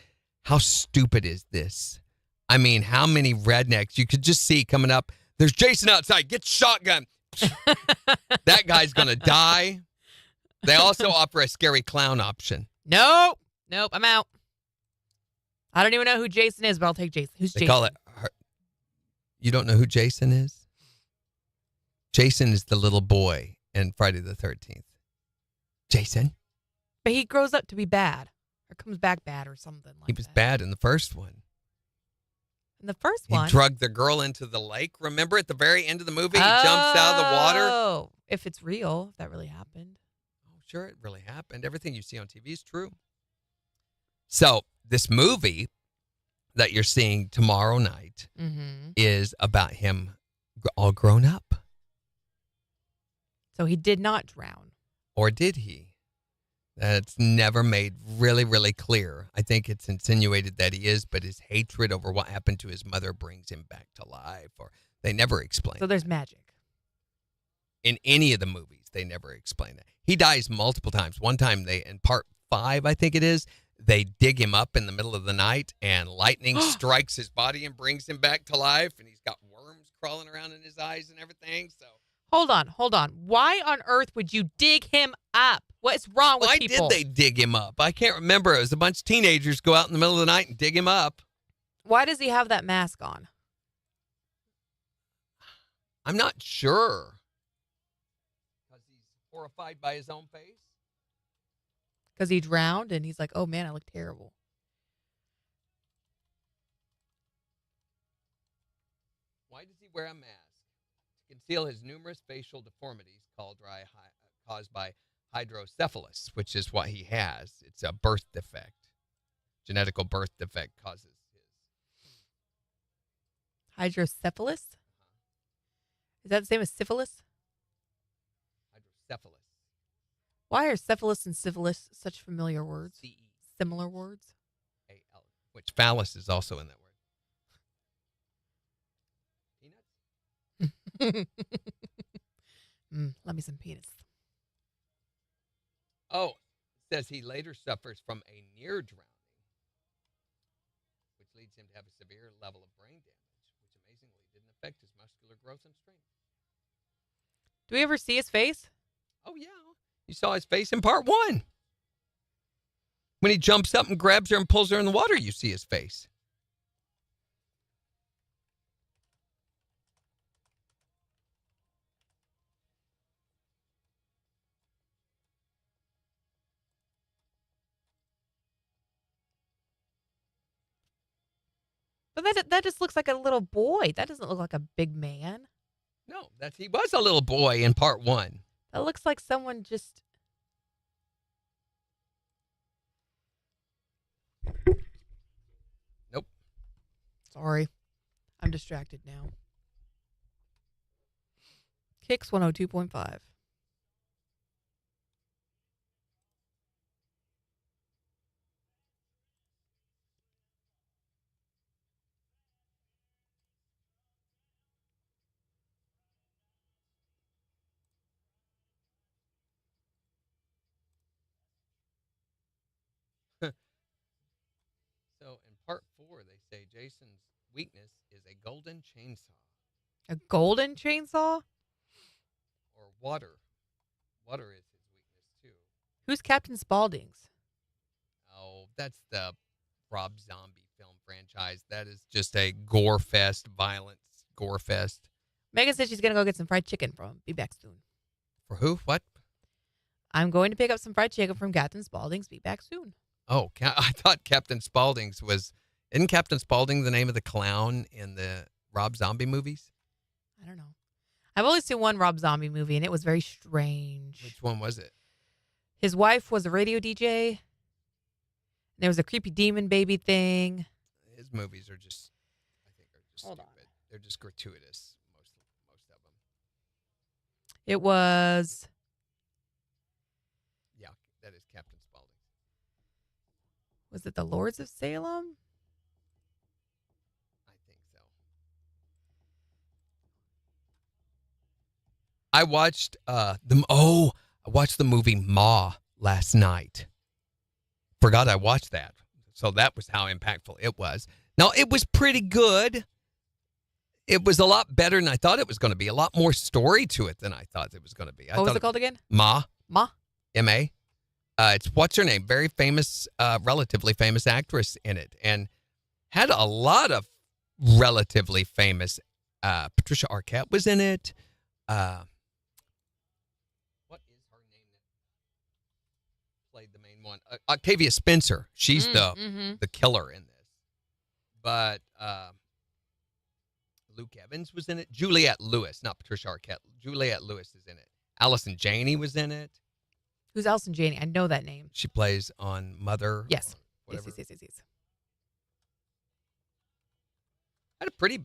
How stupid is this? I mean, how many rednecks you could just see coming up? There's Jason outside. Get shotgun. That guy's going to die. They also offer a scary clown option. Nope, I'm out. I don't even know who Jason is, but I'll take Jason. Who's They Jason? call it. You don't know who Jason is? Jason is the little boy in Friday the 13th. Jason? But he grows up to be bad, or comes back bad, or something like that. He was bad in the first one. In the first He one, drugged the girl into the lake. Remember at the very end of the movie? He jumps out of the water. Oh, if it's real, if that really happened. Oh, sure, it really happened. Everything you see on TV is true. So this movie that you're seeing tomorrow night is about him all grown up. So he did not drown. Or did he? That's never made really, really clear. I think it's insinuated that he is, but his hatred over what happened to his mother brings him back to life. Or they never explain. So there's magic. In any of the movies, they never explain that. He dies multiple times. One time, in part 5, I think it is, they dig him up in the middle of the night and lightning strikes his body and brings him back to life. And he's got worms crawling around in his eyes and everything. So Hold on. Why on earth would you dig him up? What is wrong with people? Why did they dig him up? I can't remember. It was a bunch of teenagers go out in the middle of the night and dig him up. Why does he have that mask on? I'm not sure. Because he's horrified by his own face? Because he drowned and he's like, oh man, I look terrible. Why does he wear a mask? To conceal his numerous facial deformities caused by hydrocephalus, which is what he has. It's a birth defect. Genetical birth defect causes his. Hydrocephalus? Is that the same as syphilis? Hydrocephalus. Why are syphilis and syphilis such familiar words? C-E. Similar words? A-L. Which phallus is also in that word. Let me some penis. Oh, it says he later suffers from a near drowning, which leads him to have a severe level of brain damage, which amazingly didn't affect his muscular growth and strength. Do we ever see his face? Oh, yeah. You saw his face in part 1. When he jumps up and grabs her and pulls her in the water, you see his face. But that just looks like a little boy. That doesn't look like a big man. No, he was a little boy in part 1. That looks like someone just... Nope. Sorry. I'm distracted now. KIX 102.5. part 4, they say Jason's weakness is a golden chainsaw. A golden chainsaw? Or water. Water is his weakness, too. Who's Captain Spaulding's? Oh, that's the Rob Zombie film franchise. That is just a gore fest, violence gore fest. Megan said she's going to go get some fried chicken from. Be back soon. For who? What? I'm going to pick up some fried chicken from Captain Spaulding's. Be back soon. Oh, I thought Captain Spaulding's was... Isn't Captain Spaulding the name of the clown in the Rob Zombie movies? I don't know. I've only seen one Rob Zombie movie, and it was very strange. Which one was it? His wife was a radio DJ. There was a creepy demon baby thing. His movies are just, I think, are just Hold stupid. on. They're just gratuitous, most of them. It was... Yeah, that is Captain Spaulding. Was it The Lords of Salem? I think so. I watched I watched the movie Ma last night. Forgot I watched that. So that was how impactful it was. Now, it was pretty good. It was a lot better than I thought it was going to be. A lot more story to it than I thought it was going to be. What was it called again? Ma. Ma? M-A. It's what's her name? Very famous, relatively famous actress in it. And had a lot of relatively famous. Patricia Arquette was in it. What is her name that played the main one? Octavia Spencer. She's the killer in this. But Luke Evans was in it. Juliette Lewis, not Patricia Arquette. Juliette Lewis is in it. Allison Janney was in it. Who's Allison Janney? I know that name. She plays on Mother. Yes. Whatever. Yes. Had a pretty,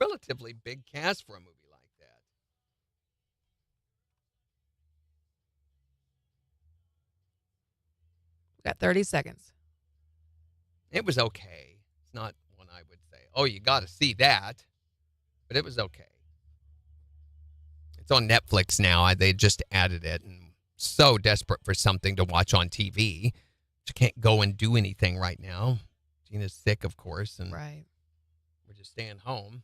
relatively big cast for a movie like that. We got 30 seconds. It was okay. It's not one I would say, oh, you got to see that. But it was okay. It's on Netflix now. They just added it, and so desperate for something to watch on TV. You can't go and do anything right now. Gina's sick, of course, and right. We're just staying home.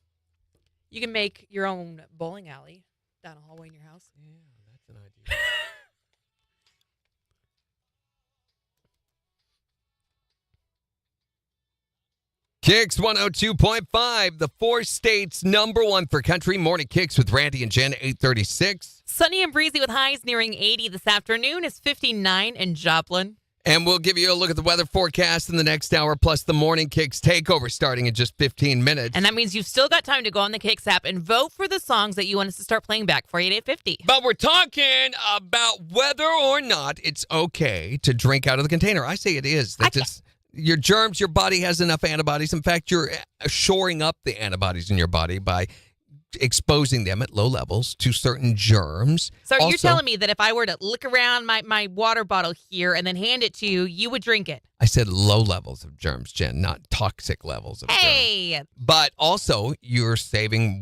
You can make your own bowling alley down a hallway in your house. Yeah, that's an idea. KIX 102.5, the 4 states #1 for country. Morning KIX with Randy and Jen, 8:36. Sunny and breezy with highs nearing 80 this afternoon. It's 59 in Joplin. And we'll give you a look at the weather forecast in the next hour, plus the morning KIX takeover starting in just 15 minutes. And that means you've still got time to go on the KIX app and vote for the songs that you want us to start playing back for you at 8:50. But we're talking about whether or not it's okay to drink out of the container. I say it is. It's your germs, your body has enough antibodies. In fact, you're shoring up the antibodies in your body by exposing them at low levels to certain germs. So you're telling me that if I were to lick around my water bottle here and then hand it to you, you would drink it? I said low levels of germs, Jen, not toxic levels of germs. But also, you're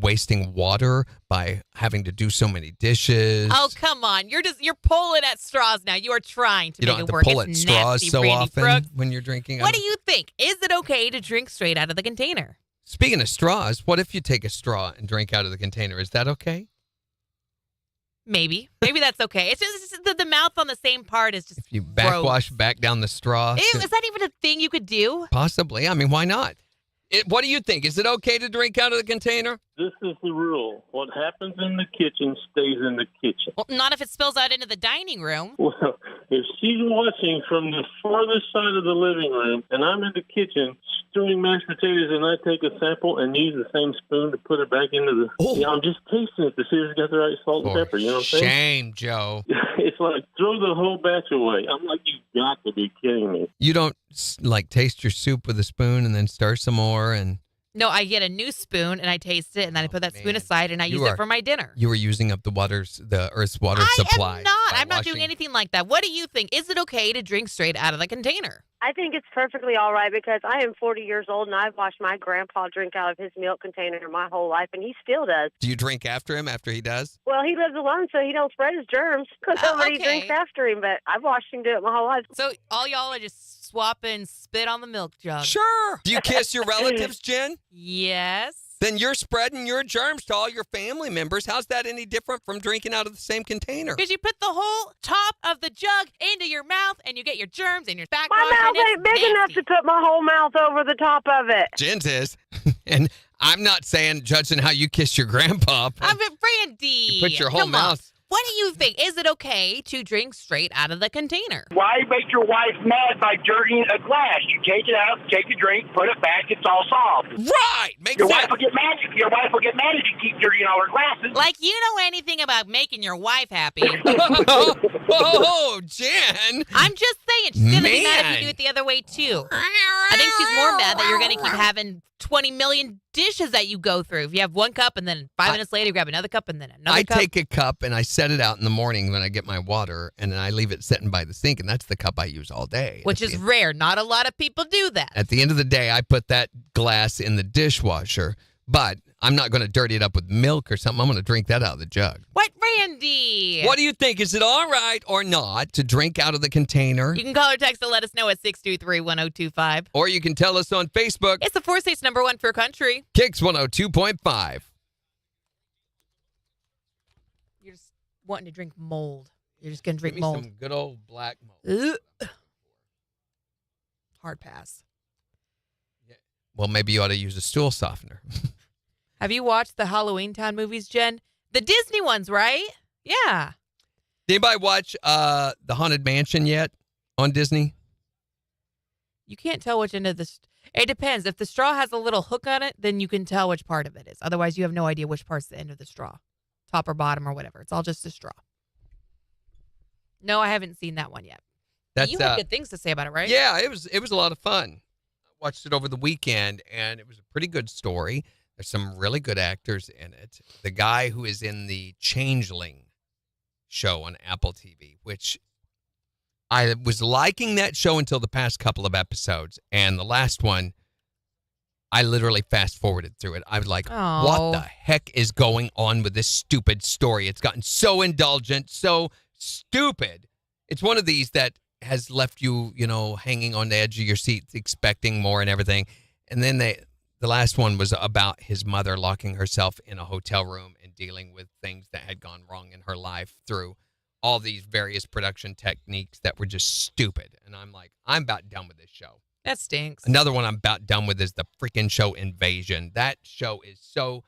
wasting water by having to do so many dishes. Oh, come on. You're pulling at straws now. You are trying to you make don't it have work. to pull It's at straws nasty, so Randy often Brooks. when you're drinking. What do you think? Is it okay to drink straight out of the container? Speaking of straws, what if you take a straw and drink out of the container? Is that okay? Maybe that's okay. It's just the mouth on the same part is just. If you backwash back down the straw. Ew, is that even a thing you could do? Possibly. I mean, why not? What do you think? Is it okay to drink out of the container? This is the rule. What happens in the kitchen stays in the kitchen. Well, not if it spills out into the dining room. Well, if she's watching from the farthest side of the living room and I'm in the kitchen stewing mashed potatoes and I take a sample and use the same spoon to put it back into the... I'm just tasting it to see if it's got the right salt and pepper. You know what I'm saying? Shame, Joe. It's like, throw the whole batch away. I'm like, you got to be kidding me. You don't, taste your soup with a spoon and then stir some more and... No, I get a new spoon and I taste it and then I put that spoon aside and I use it for my dinner. You were using up the Earth's water supply. I am not. I'm not doing anything like that. What do you think? Is it okay to drink straight out of the container? I think it's perfectly all right because I am 40 years old and I've watched my grandpa drink out of his milk container my whole life, and he still does. Do you drink after him after he does? Well, he lives alone, so he don't spread his germs because nobody drinks after him, but I've watched him do it my whole life. So all y'all are just swapping spit on the milk jug. Sure. Do you kiss your relatives, Jen? Yes. Then you're spreading your germs to all your family members. How's that any different from drinking out of the same container? Because you put the whole top of the jug into your mouth and you get your germs in your back. My mouth ain't big enough to put my whole mouth over the top of it. Jen's is. And I'm not saying, judging how you kiss your grandpa. I'm Brandy. You put your whole Come on. mouth. What do you think? Is it okay to drink straight out of the container? Why make your wife mad by dirtying a glass? You take it out, take a drink, put it back, it's all solved. Right! Makes your sense. wife will get mad. Your wife will get mad if you keep dirtying all her glasses. Like you know anything about making your wife happy. Oh, Jen. I'm just saying, she's going to be mad if you do it the other way, too. I think she's more mad that you're going to keep having 20 million dishes that you go through. If you have one cup and then 5 minutes later you grab another cup and then another cup. I take a cup and I set it out in the morning when I get my water, and then I leave it sitting by the sink, and that's the cup I use all day. Which is rare. Not a lot of people do that. At the end of the day, I put that glass in the dishwasher, but I'm not going to dirty it up with milk or something. I'm going to drink that out of the jug. What, Randy? What do you think? Is it all right or not to drink out of the container? You can call or text to let us know at 623-1025. Or you can tell us on Facebook. It's the 4 states #1 for country. KIX 102.5. You're just wanting to drink mold. You're just going to drink Give me mold. some good old black mold. Ugh. Hard pass. Well, maybe you ought to use a stool softener. Have you watched the Halloween Town movies, Jen? The Disney ones, right? Yeah. Did anybody watch The Haunted Mansion yet on Disney? You can't tell which end of the... It depends. If the straw has a little hook on it, then you can tell which part of it is. Otherwise, you have no idea which part's the end of the straw. Top or bottom or whatever. It's all just a straw. No, I haven't seen that one yet. You had good things to say about it, right? Yeah, it was a lot of fun. I watched it over the weekend, and it was a pretty good story. There's some really good actors in it. The guy who is in the Changeling show on Apple TV, which I was liking that show until the past couple of episodes. And the last one, I literally fast forwarded through it. I was like, what the heck is going on with this stupid story? It's gotten so indulgent, so stupid. It's one of these that has left you, hanging on the edge of your seat, expecting more and everything. And then the last one was about his mother locking herself in a hotel room and dealing with things that had gone wrong in her life through all these various production techniques that were just stupid. And I'm like, I'm about done with this show. That stinks. Another one I'm about done with is the freaking show Invasion. That show is so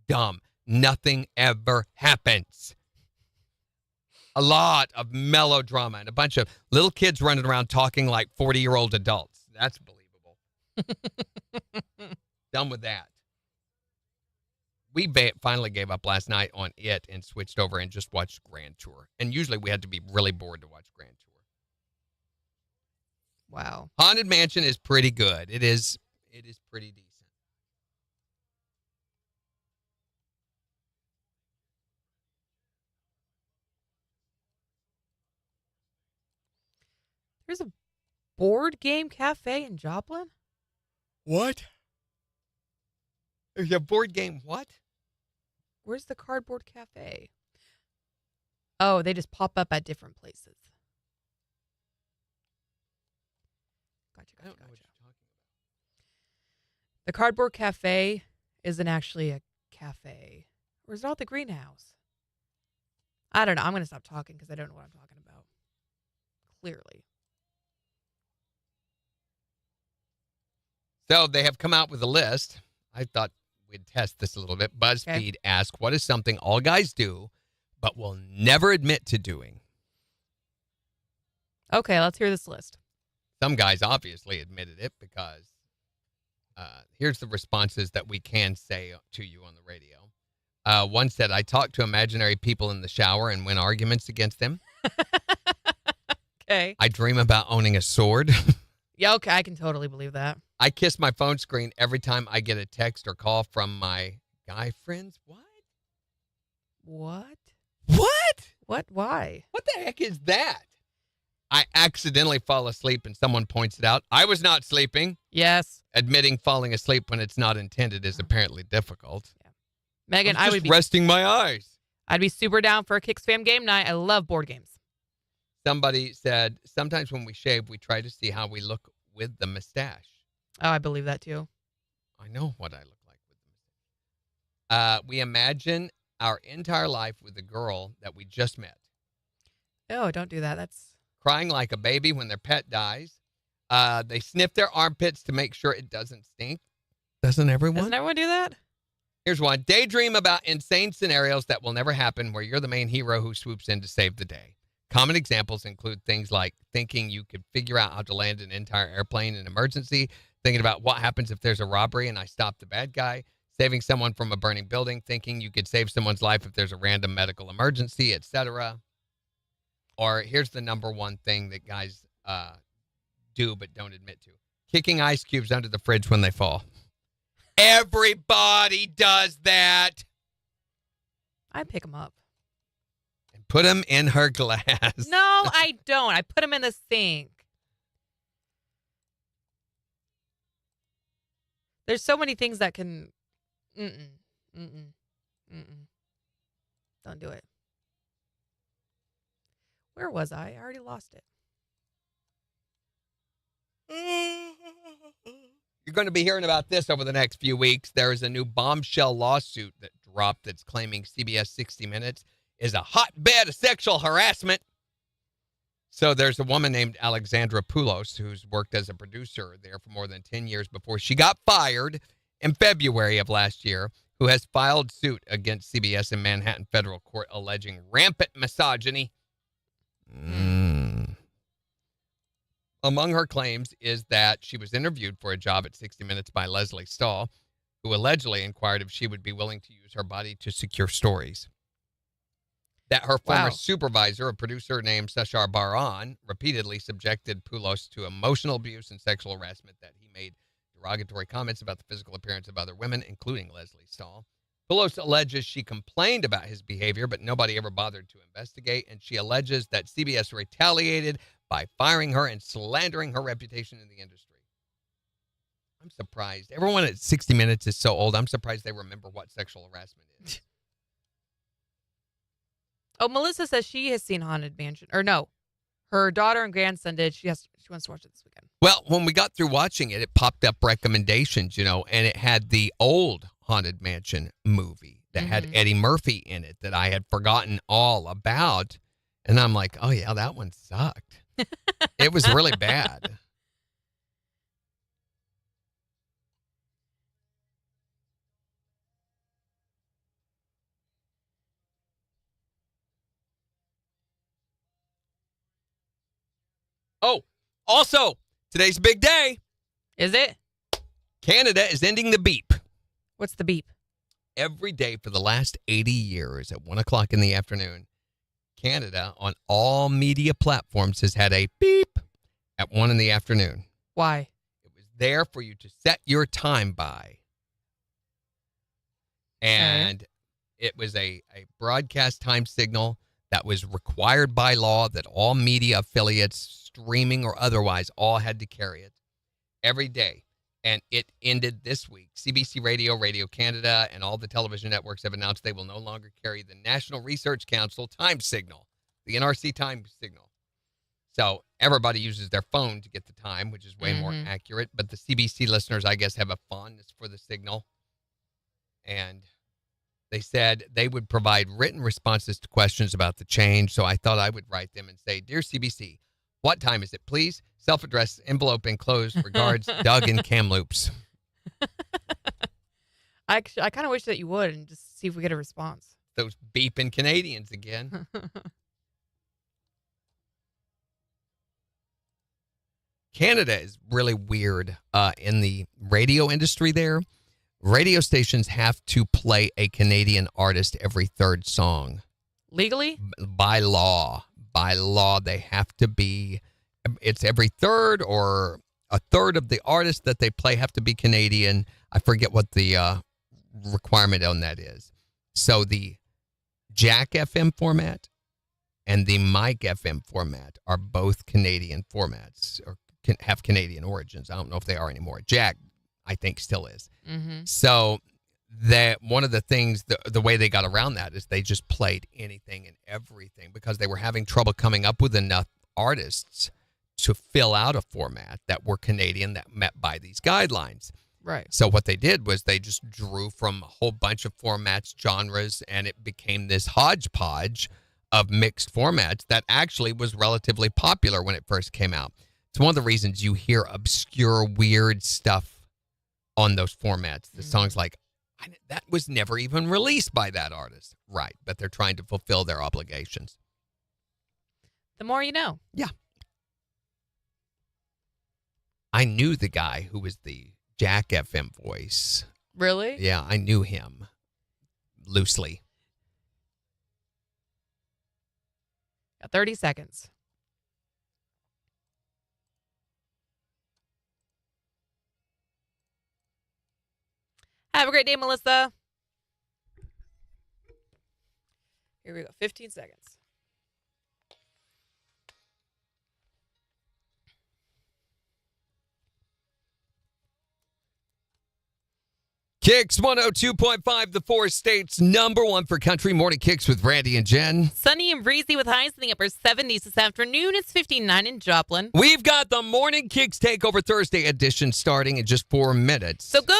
dumb. Nothing ever happens. A lot of melodrama and a bunch of little kids running around talking like 40-year-old adults. That's believable. Done with that. We finally gave up last night on it and switched over and just watched Grand Tour. And usually we had to be really bored to watch Grand Tour. Wow. Haunted Mansion is pretty good. It is pretty decent. There's a board game cafe in Joplin? What? There's a board game what? Where's the cardboard cafe? Oh, they just pop up at different places. Gotcha. I don't know what you're talking about. The cardboard cafe isn't actually a cafe. Or is it all the greenhouse? I don't know. I'm going to stop talking because I don't know what I'm talking about. Clearly. So they have come out with a list. I thought we'd test this a little bit. BuzzFeed asked, what is something all guys do but will never admit to doing? Okay, let's hear this list. Some guys obviously admitted it because here's the responses that we can say to you on the radio. One said, I talk to imaginary people in the shower and win arguments against them. Okay. I dream about owning a sword. Yeah, okay, I can totally believe that. I kiss my phone screen every time I get a text or call from my guy friends. What? What? What? What? Why? What the heck is that? I accidentally fall asleep and someone points it out. I was not sleeping. Yes. Admitting falling asleep when it's not intended is apparently difficult. Yeah. Megan, I would be resting my eyes. I'd be super down for a KIX fam game night. I love board games. Somebody said, sometimes when we shave, we try to see how we look with the mustache. Oh, I believe that too. I know what I look like with the mustache. We imagine our entire life with the girl that we just met. Oh, don't do that. That's crying like a baby when their pet dies. They sniff their armpits to make sure it doesn't stink. Doesn't everyone? Doesn't everyone do that? Here's one. Daydream about insane scenarios that will never happen where you're the main hero who swoops in to save the day. Common examples include things like thinking you could figure out how to land an entire airplane in an emergency, thinking about what happens if there's a robbery and I stop the bad guy, saving someone from a burning building, thinking you could save someone's life if there's a random medical emergency, etc. Or here's the number one thing that guys do but don't admit to. Kicking ice cubes under the fridge when they fall. Everybody does that. I pick them up. And put them in her glass. No, I don't. I put them in the sink. There's so many things that can... Don't do it. Where was I? I already lost it. You're going to be hearing about this over the next few weeks. There is a new bombshell lawsuit that dropped that's claiming CBS 60 Minutes is a hotbed of sexual harassment. So there's a woman named Alexandra Poulos who's worked as a producer there for more than 10 years before she got fired in February of last year, who has filed suit against CBS in Manhattan federal court alleging rampant misogyny. Among her claims is that she was interviewed for a job at 60 Minutes by Leslie Stahl, who allegedly inquired if she would be willing to use her body to secure stories. That her former supervisor, a producer named Sashar Baran, repeatedly subjected Poulos to emotional abuse and sexual harassment, that he made derogatory comments about the physical appearance of other women, including Leslie Stahl. Poulos alleges she complained about his behavior, but nobody ever bothered to investigate, and she alleges that CBS retaliated by firing her and slandering her reputation in the industry. I'm surprised. Everyone at 60 Minutes is so old, I'm surprised they remember what sexual harassment is. Oh, Melissa says she has seen Haunted Mansion. Or no, her daughter and grandson did. She wants to watch it this weekend. Well, when we got through watching it, it popped up recommendations, and it had the old Haunted Mansion movie that had Eddie Murphy in it that I had forgotten all about. And I'm like, oh, yeah, that one sucked. It was really bad. Oh, also, today's a big day. Is it? Canada is ending the beep. What's the beep? Every day for the last 80 years at 1 o'clock in the afternoon, Canada on all media platforms has had a beep at 1 in the afternoon. Why? It was there for you to set your time by. And it was a broadcast time signal that was required by law that all media affiliates, streaming or otherwise, all had to carry it every day. And it ended this week. CBC Radio, Radio Canada, and all the television networks have announced they will no longer carry the National Research Council time signal, the NRC time signal. So everybody uses their phone to get the time, which is way more accurate. But the CBC listeners, I guess, have a fondness for the signal. And they said they would provide written responses to questions about the change. So I thought I would write them and say, Dear CBC, what time is it, please? Self-addressed, envelope enclosed. Regards, Doug in Kamloops. I kind of wish that you would and just see if we get a response. Those beeping Canadians again. Canada is really weird in the radio industry there. Radio stations have to play a Canadian artist every third song. Legally? By law. By law, they have to be, it's every third or a third of the artists that they play have to be Canadian. I forget what the requirement on that is. So the Jack FM format and the Mike FM format are both Canadian formats or have Canadian origins. I don't know if they are anymore. Jack, I think, still is. So that one of the things, the way they got around that is they just played anything and everything because they were having trouble coming up with enough artists to fill out a format that were Canadian that met by these guidelines. Right. So what they did was they just drew from a whole bunch of formats, genres, and it became this hodgepodge of mixed formats that actually was relatively popular when it first came out. It's one of the reasons you hear obscure, weird stuff on those formats. The songs like, that was never even released by that artist. Right, but they're trying to fulfill their obligations. The more you know. Yeah. I knew the guy who was the Jack FM voice. Really? Yeah, I knew him loosely. Got 30 seconds. Have a great day, Melissa. Here we go. 15 seconds. KIX 102.5, the four states number one for country. Morning KIX with Randy and Jen. Sunny and breezy with highs in the upper 70s this afternoon. It's 59 in Joplin. We've got the Morning KIX Takeover Thursday edition starting in just 4 minutes. So go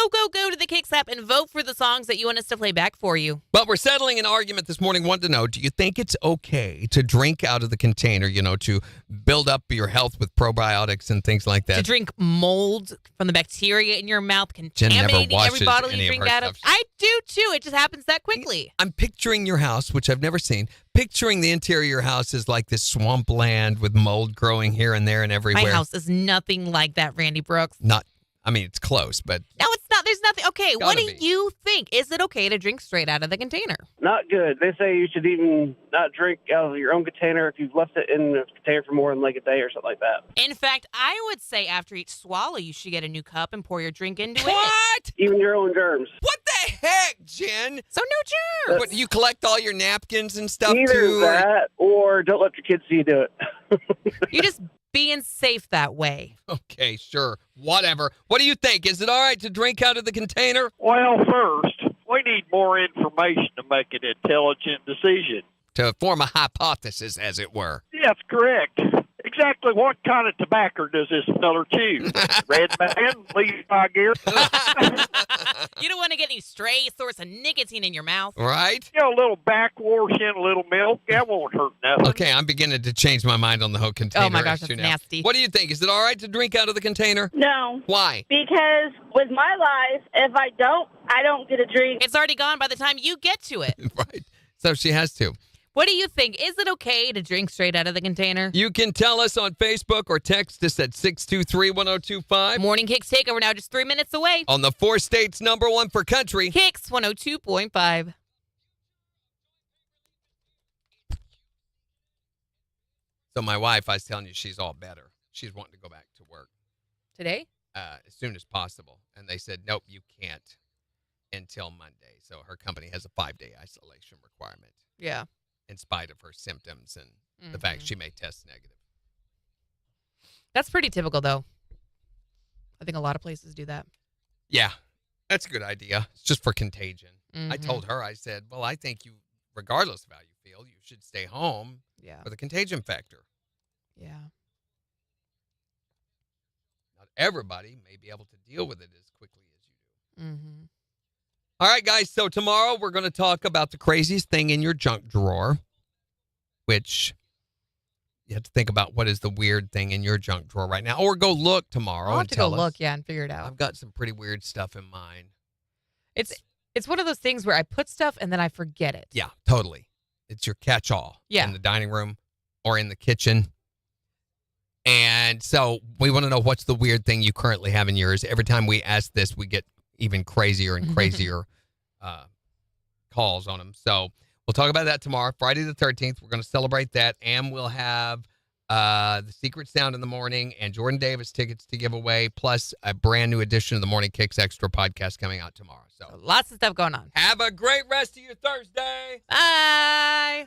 to the KIX app and vote for the songs that you want us to play back for you. But we're settling an argument this morning. Want to know, do you think it's okay to drink out of the container, to build up your health with probiotics and things like that? To drink mold from the bacteria in your mouth, Jen never contaminating every washes bottle any you of drink her out of. stuff. I do too. It just happens that quickly. I'm picturing your house, which I've never seen. Picturing the interior of your house is like this swampland with mold growing here and there and everywhere. My house is nothing like that, Randy Brooks. It's close, but No, it's not. There's nothing. Okay, what do be. you think? Is it okay to drink straight out of the container? Not good. They say you should even not drink out of your own container if you've left it in the container for more than like a day or something like that. In fact, I would say after each swallow, you should get a new cup and pour your drink into it. What? Even your own germs. What the heck, Jen? So no germs. What, you collect all your napkins and stuff Either too? that or don't let your kids see you do it. You're just being safe that way. Okay, sure. Whatever. What do you think? Is it all right to drink out of the container? Well, first, we need more information to make an intelligent decision. To form a hypothesis, as it were. That's correct. Exactly what kind of tobacco does this feller chew? Red man, Levi gear. You don't want to get any stray source of nicotine in your mouth. Right? A little backwash in a little milk. That won't hurt nothing. Okay, I'm beginning to change my mind on the whole container. Oh my gosh, that's issue now. nasty. What do you think? Is it all right to drink out of the container? No. Why? Because with my life, if I don't get a drink. It's already gone by the time you get to it. Right. So she has to. What do you think? Is it okay to drink straight out of the container? You can tell us on Facebook or text us at 623-1025. Morning KIX Takeover now just 3 minutes away. On the four states number one for country. KIX 102.5. So my wife, I was telling you, she's all better. She's wanting to go back to work. Today? As soon as possible. And they said, nope, you can't until Monday. So her company has a 5-day isolation requirement. Yeah. In spite of her symptoms and the fact she may test negative. That's pretty typical, though. I think a lot of places do that. Yeah, that's a good idea. It's just for contagion. I told her, I said, well, I think you, regardless of how you feel, you should stay home for the contagion factor. Yeah. Not everybody may be able to deal with it as quickly as you do. Mm-hmm. All right, guys. So tomorrow we're going to talk about the craziest thing in your junk drawer, which you have to think about what is the weird thing in your junk drawer right now, or go look tomorrow. I'll have and to tell go us. look, and figure it out. I've got some pretty weird stuff in mine. It's one of those things where I put stuff and then I forget it. Yeah, totally. It's your catch-all in the dining room or in the kitchen. And so we want to know what's the weird thing you currently have in yours. Every time we ask this, we get even crazier and crazier calls on them. So we'll talk about that tomorrow, Friday the 13th. We're going to celebrate that, and we'll have the Secret Sound in the morning and Jordan Davis tickets to give away, plus a brand new edition of the Morning KIX Extra podcast coming out tomorrow. So lots of stuff going on. Have a great rest of your Thursday. Bye.